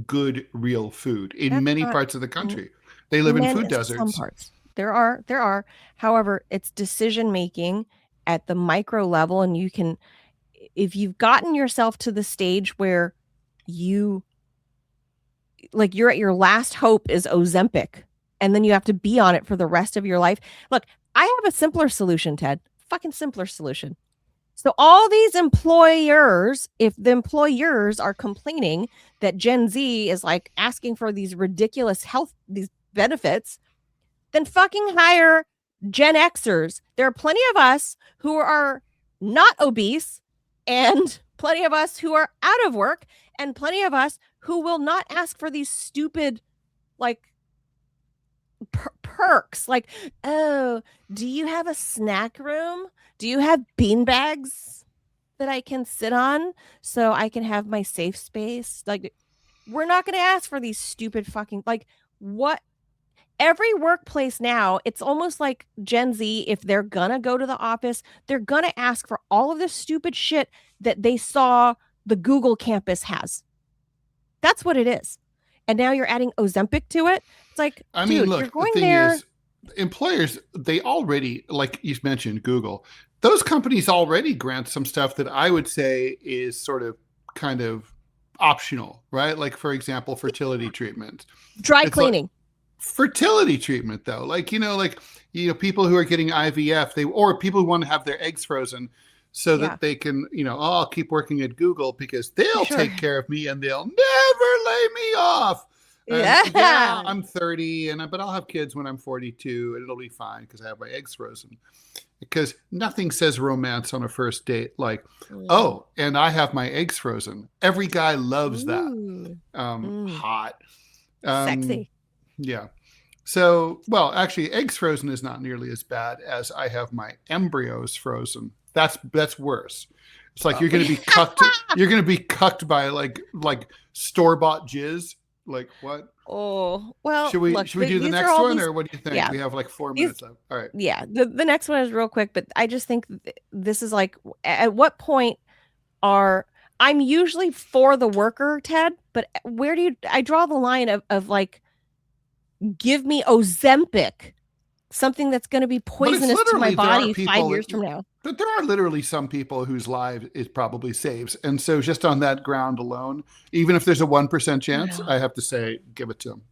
good, real food in many parts of the country. They live in food deserts. Some parts. There are. However, it's decision making at the micro level, and if you've gotten yourself to the stage where you're at your last hope is Ozempic, and then you have to be on it for the rest of your life. Look, I have a simpler solution, Ted. Fucking simpler solution. So all these employers, if the employers are complaining that Gen Z is like asking for these ridiculous these benefits, then fucking hire Gen Xers. There are plenty of us who are not obese, and plenty of us who are out of work, and plenty of us who will not ask for these stupid, like, perks. Like, oh, do you have a snack room? Do you have bean bags that I can sit on so I can have my safe space? Like, we're not going to ask for these stupid fucking, like, what? Every workplace now, it's almost like Gen Z, if they're gonna go to the office, they're gonna ask for all of this stupid shit that they saw the Google campus has. That's what it is. And now you're adding Ozempic to it. It's like, dude, look, you're going there. Employers, they already, like you mentioned, Google, those companies already grant some stuff that I would say is sort of kind of optional, right? Like, for example, fertility treatment. Dry cleaning. Like fertility treatment, though. Like, people who are getting IVF, or people who want to have their eggs frozen so that they can, I'll keep working at Google because they'll take care of me and they'll never lay me off. Yeah, I'm 30, but I'll have kids when I'm 42, and it'll be fine because I have my eggs frozen. Because nothing says romance on a first date like, oh, and I have my eggs frozen. Every guy loves that. Hot. Sexy. Yeah. So, well, actually, eggs frozen is not nearly as bad as I have my embryos frozen. That's worse. It's like you're going to be cucked. You're going to be cucked by like store-bought jizz. Like what? Oh, well. Should we do the next one, or what do you think? Yeah. We have like 4 minutes left. All right. Yeah. The next one is real quick, but I just think this is like, at what point I'm usually for the worker, Ted, but where do I draw the line of like, give me Ozempic, something that's going to be poisonous to my body 5 years from now. But there are literally some people whose life it probably saves. And so just on that ground alone, even if there's a 1% chance, I have to say, give it to them.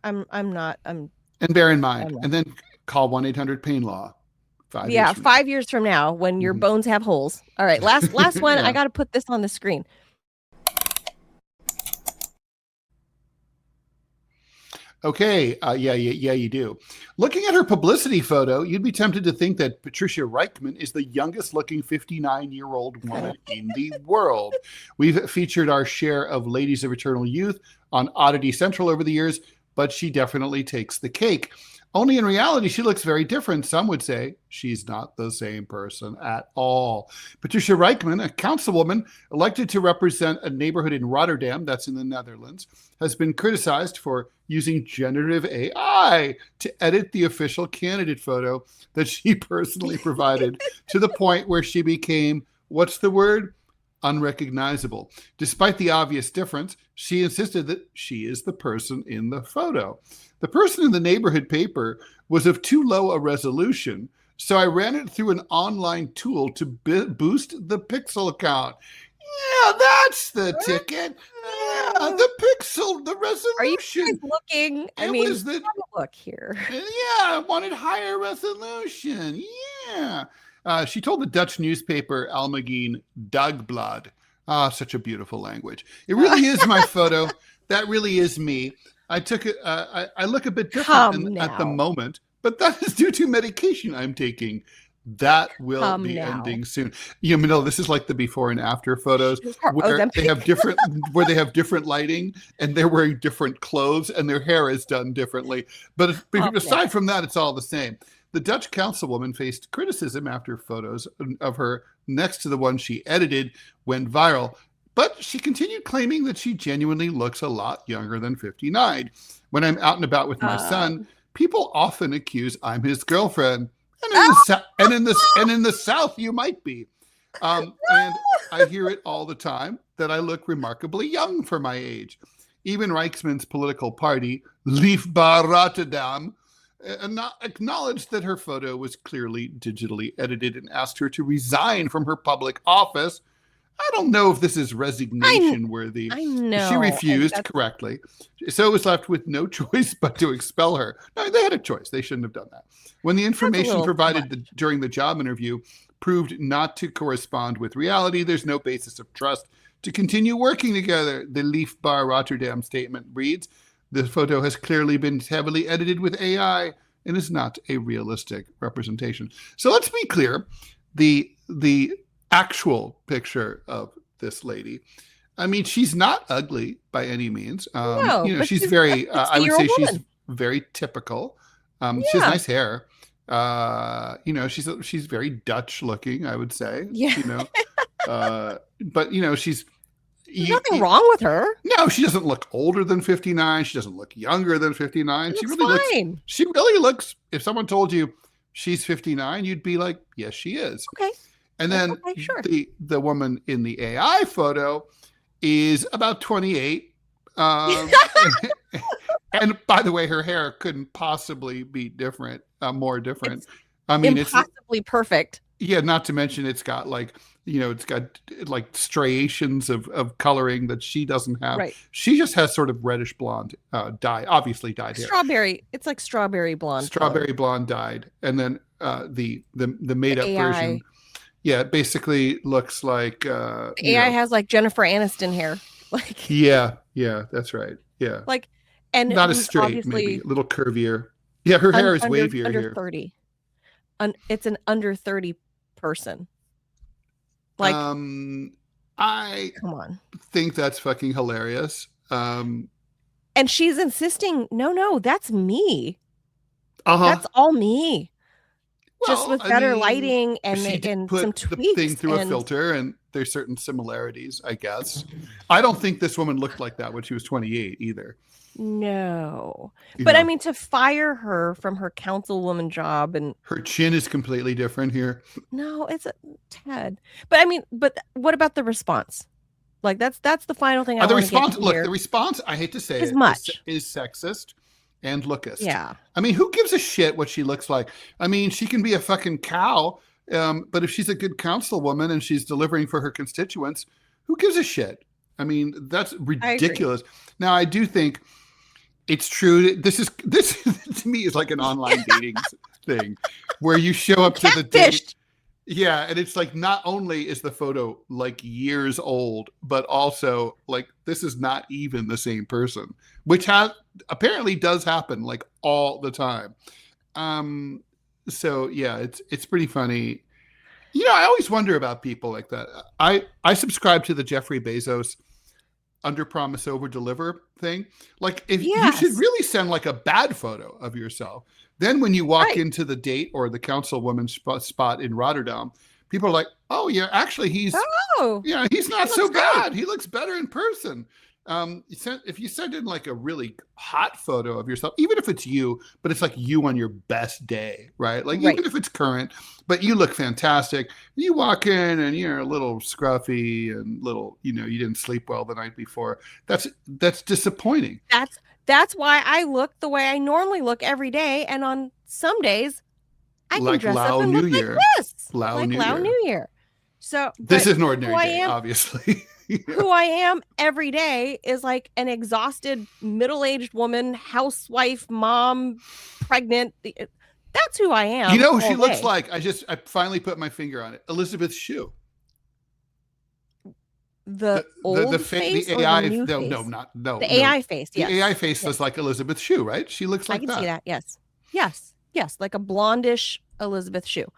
I'm not. And bear in mind, and then call 1-800-PAIN-LAW. 5 years from now when your bones have holes. All right. Last one. I got to put this on the screen. Okay. Yeah, you do. Looking at her publicity photo, you'd be tempted to think that Patricia Reichman is the youngest looking 59-year-old woman in the world. We've featured our share of ladies of eternal youth on Oddity Central over the years, but she definitely takes the cake. Only in reality, she looks very different. Some would say she's not the same person at all. Patricia Reichman, a councilwoman elected to represent a neighborhood in Rotterdam, that's in the Netherlands, has been criticized for using generative AI to edit the official candidate photo that she personally provided to the point where she became, what's the word? Unrecognizable. Despite the obvious difference, she insisted that she is the person in the photo. The person in the neighborhood paper was of too low a resolution, so I ran it through an online tool to boost the pixel count. Yeah, that's the ticket. Yeah, the resolution. Are you guys looking? Look here. Yeah, I wanted higher resolution. Yeah. She told the Dutch newspaper Algemeen Dagblad. Such a beautiful language. It really is my photo. That really is me. I took it. I look a bit different at the moment, but that is due to medication I'm taking. That will be ending soon. This is like the before and after photos where they have different lighting and they're wearing different clothes and their hair is done differently. But aside from that, it's all the same. The Dutch councilwoman faced criticism after photos of her next to the one she edited went viral. But she continued claiming that she genuinely looks a lot younger than 59. When I'm out and about with my son, people often accuse I'm his girlfriend. And in the South, you might be. And I hear it all the time that I look remarkably young for my age. Even Reichsman's political party, Leefbaar Rotterdam, acknowledged that her photo was clearly digitally edited and asked her to resign from her public office. I don't know if this is resignation worthy. I know. She refused correctly. So it was left with no choice but to expel her. No, they had a choice. They shouldn't have done that. When the information provided during the job interview proved not to correspond with reality, there's no basis of trust to continue working together. The Leefbaar Rotterdam statement reads, the photo has clearly been heavily edited with AI and is not a realistic representation. So let's be clear. The actual picture of this lady, I mean, she's not ugly by any means. She's very, I would say she's very typical. She has nice hair. She's very Dutch looking, I would say. Yeah. But she's there's nothing wrong with her. No, she doesn't look older than 59. She doesn't look younger than 59. She really looks. If someone told you she's 59, you'd be like, yes, she is. Okay. And then the woman in the AI photo is about 28. And by the way, her hair couldn't possibly be more different. It's impossibly perfect. Yeah, not to mention it's got like it's got like striations of coloring that she doesn't have. Right. She just has sort of reddish blonde dye, obviously dyed hair. Strawberry. It's like strawberry blonde. Strawberry blonde dyed. And then the made up version. Yeah, it basically looks like the AI has like Jennifer Aniston hair. Like yeah, that's right. Yeah. Like and not as straight, maybe a little curvier. Yeah, her hair is wavier under here. 30. It's an under 30 person. Like I come on. think that's fucking hilarious. And she's insisting, no, that's me. Uh-huh. That's all me. Well, just with better lighting and put some tweaks. The thing through a filter, and there's certain similarities, I guess. I don't think this woman looked like that when she was 28 either. No, but I mean, to fire her from her councilwoman job, and her chin is completely different here. No, it's a Ted. But I mean, but what about the response? Like that's the final thing. The response. Look, the response. I hate to say is is sexist and lookist. Yeah. I mean, who gives a shit what she looks like? I mean, she can be a fucking cow, but if she's a good councilwoman and she's delivering for her constituents, who gives a shit? I mean, that's ridiculous. Now, I do think it's true. This to me is like an online dating thing where you show up to the date. Yeah, and it's like not only is the photo like years old, but also like this is not even the same person, which apparently does happen like all the time. So yeah, it's pretty funny. I always wonder about people like that. I subscribe to the Jeffrey Bezos under promise over deliver thing. Like if you should really send like a bad photo of yourself. Then when you walk into the date or the councilwoman spot in Rotterdam, people are like, oh yeah, actually he's not so bad. He looks better in person. If you send in like a really hot photo of yourself, even if it's you, but it's like you on your best day, right? Like even if it's current, but you look fantastic. You walk in and you're a little scruffy and little, you didn't sleep well the night before. That's disappointing. That's why I look the way I normally look every day, and on some days I can dress up and look like this, like Lao New Year. So this is an ordinary day, obviously. Who I am every day is like an exhausted middle-aged woman, housewife, mom, pregnant. That's who I am. You know who she looks like? I finally put my finger on it. Elizabeth Shue. The face, the AI, or the new no, face? No. The AI face, yes. The AI face was like Elizabeth Shue, right? She looks like that. I can see that, yes. Like a blondish Elizabeth Shue.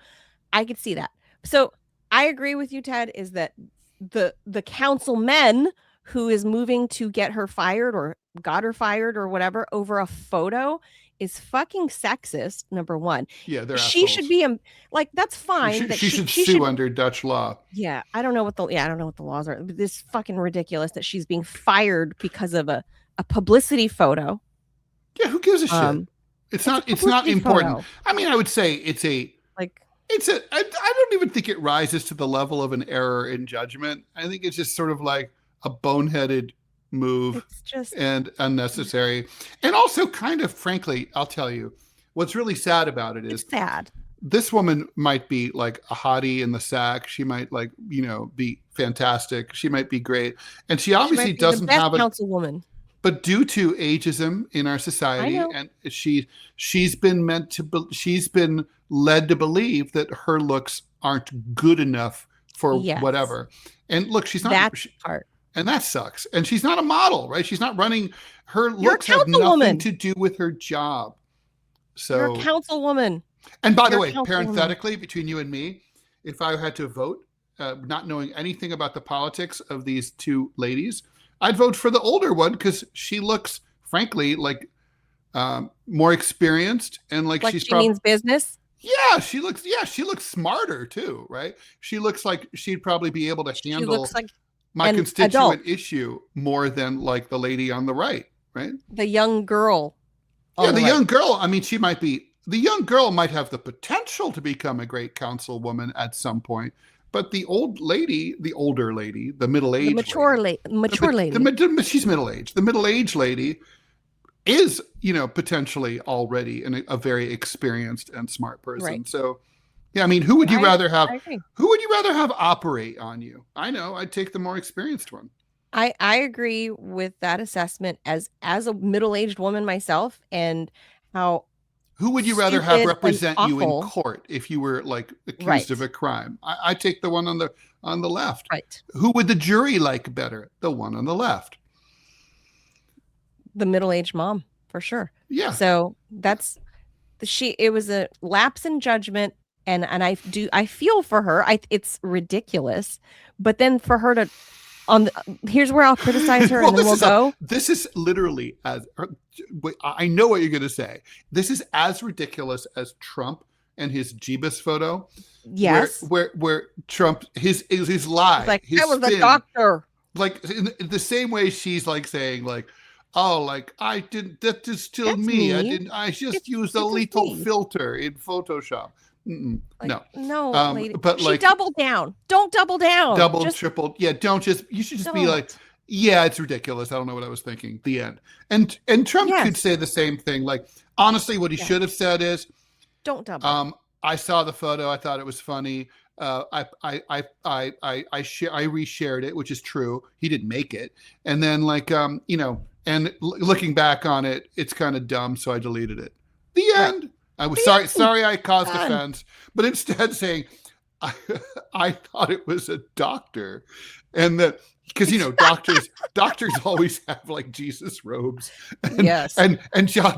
I could see that. So I agree with you, Ted, is that the councilman who is moving to get her fired or got her fired or whatever over a photo is fucking sexist. Number one. Yeah, they're she assholes. Should be like that's fine. She should sue under Dutch law. Yeah, I don't know what the laws are. This fucking ridiculous that she's being fired because of a publicity photo. Yeah, who gives a shit? It's not important. Photo. I mean, I would say I don't even think it rises to the level of an error in judgment. I think it's just sort of like a boneheaded move and unnecessary. And also kind of, frankly, I'll tell you, what's really sad about it is this woman might be like a hottie in the sack. She might be fantastic. She might be great. And she obviously doesn't have a councilwoman. But due to ageism in our society, and she's been led to believe that her looks aren't good enough for whatever. And look, she's not that part. And that sucks. And she's not a model, right? She's not running. Her looks have nothing to do with her job. So you're a councilwoman. And by the way, parenthetically, between you and me, if I had to vote, not knowing anything about the politics of these two ladies, I'd vote for the older one because she looks, frankly, like more experienced and like she's she means business. Yeah, she looks smarter too, right? She looks like she'd probably be able to handle my constituent issue more than like the lady on the right? The young girl. Yeah, the young girl. I mean, the young girl might have the potential to become a great councilwoman at some point. But the older lady, the middle-aged, mature lady. She's middle-aged. The middle-aged lady is, potentially already a very experienced and smart person. Right. So, Yeah, I mean, who would you rather have? Who would you rather have operate on you? I know, I'd take the more experienced one. I agree with that assessment as a middle-aged woman myself, and how. Who would you rather have represent you in court if you were like accused of a crime? I take the one on the left. Right. Who would the jury like better? The one on the left. The middle-aged mom, for sure. Yeah. So that's it was a lapse in judgment, and I feel for her. It's ridiculous, but then for her to here's where I'll criticize her, and then we'll go. This is literally I know what you're going to say. This is as ridiculous as Trump and his Jeebus photo. Yes. Where Trump, his lie. It's like, his I was a doctor. Like in the same way she's like saying like, oh, like I didn't, that is still That's me. I just used a lethal filter in Photoshop. No, lady. But she doubled down. Don't double down. Tripled. Yeah, you should just be like, yeah, it's ridiculous. I don't know what I was thinking. The end. And Trump could say the same thing. Like, honestly, what he should have said is, don't double. I saw the photo. I thought it was funny. I reshared it, which is true. He didn't make it. And then and looking back on it, it's kind of dumb. So I deleted it. The end. I was sorry I caused offense, but instead saying, I thought it was a doctor. And that, because, doctors always have like Jesus robes. And, yes. And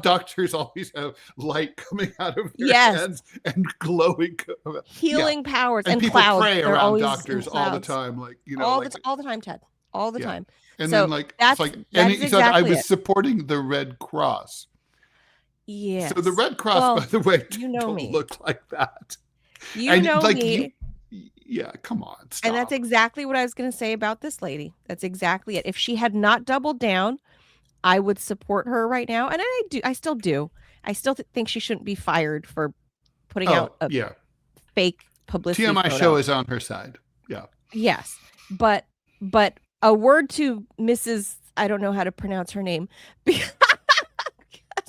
doctors always have light coming out of their heads and glowing. Healing powers and people clouds. pray around doctors all the time. Like, all the time, Ted. All the time. And so then that's he said I was supporting the Red Cross. Yes. So the Red Cross, by the way, don't look like that. Me. Yeah, come on. Stop. And that's exactly what I was going to say about this lady. That's exactly it. If she had not doubled down, I would support her right now. And I still do. I still think she shouldn't be fired for putting out a fake publicity TMI photo. Show is on her side. Yeah. Yes. But a word to Mrs. I don't know how to pronounce her name because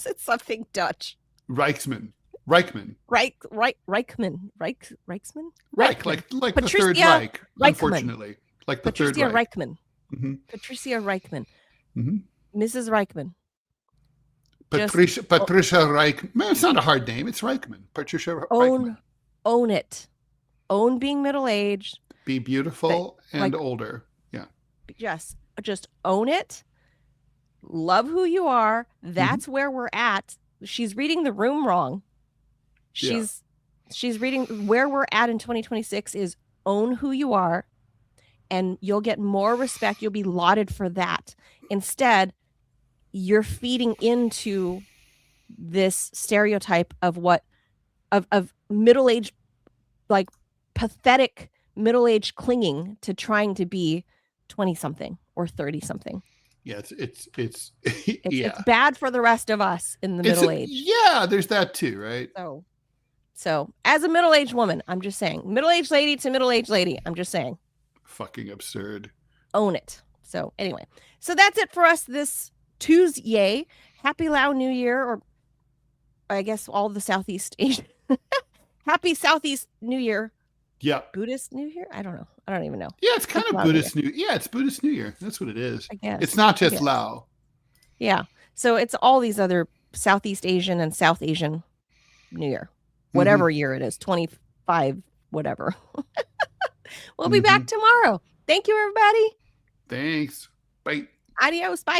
it's something Dutch. Reichman. Reichman. Reich, like the Third Reich, unfortunately. Like the Third Reich. Patricia Reichman. Mm-hmm. Mrs. Reichman. Patricia Reichman. Man, it's not a hard name. It's Reichman. Patricia Reichman. Own it. Own being middle-aged. Be beautiful and older. Yeah. Yes. Just own it. Love who you are. That's where we're at. She's reading the room wrong. She's reading where we're at in 2026 is own who you are, and you'll get more respect. You'll be lauded for that. Instead, you're feeding into this stereotype of middle-aged, like pathetic middle-aged clinging to trying to be 20-something or 30-something. Yeah, it's bad for the rest of us in the middle age. Yeah, there's that too, right? So as a middle-aged woman, I'm just saying, middle-aged lady to middle-aged lady, I'm just saying. Fucking absurd. Own it. So anyway, so that's it for us this Tuesday. Happy Lao New Year, or I guess all the Southeast Asian. Happy Southeast New Year. Yeah. Buddhist New Year? I don't know. I don't even know. Yeah, it's kind of Buddhist New Year. Yeah, it's Buddhist New Year. That's what it is. I guess. It's not just Lao. Yeah. So it's all these other Southeast Asian and South Asian New Year. Whatever year it is. 25, whatever. We'll be back tomorrow. Thank you, everybody. Thanks. Bye. Adios. Bye.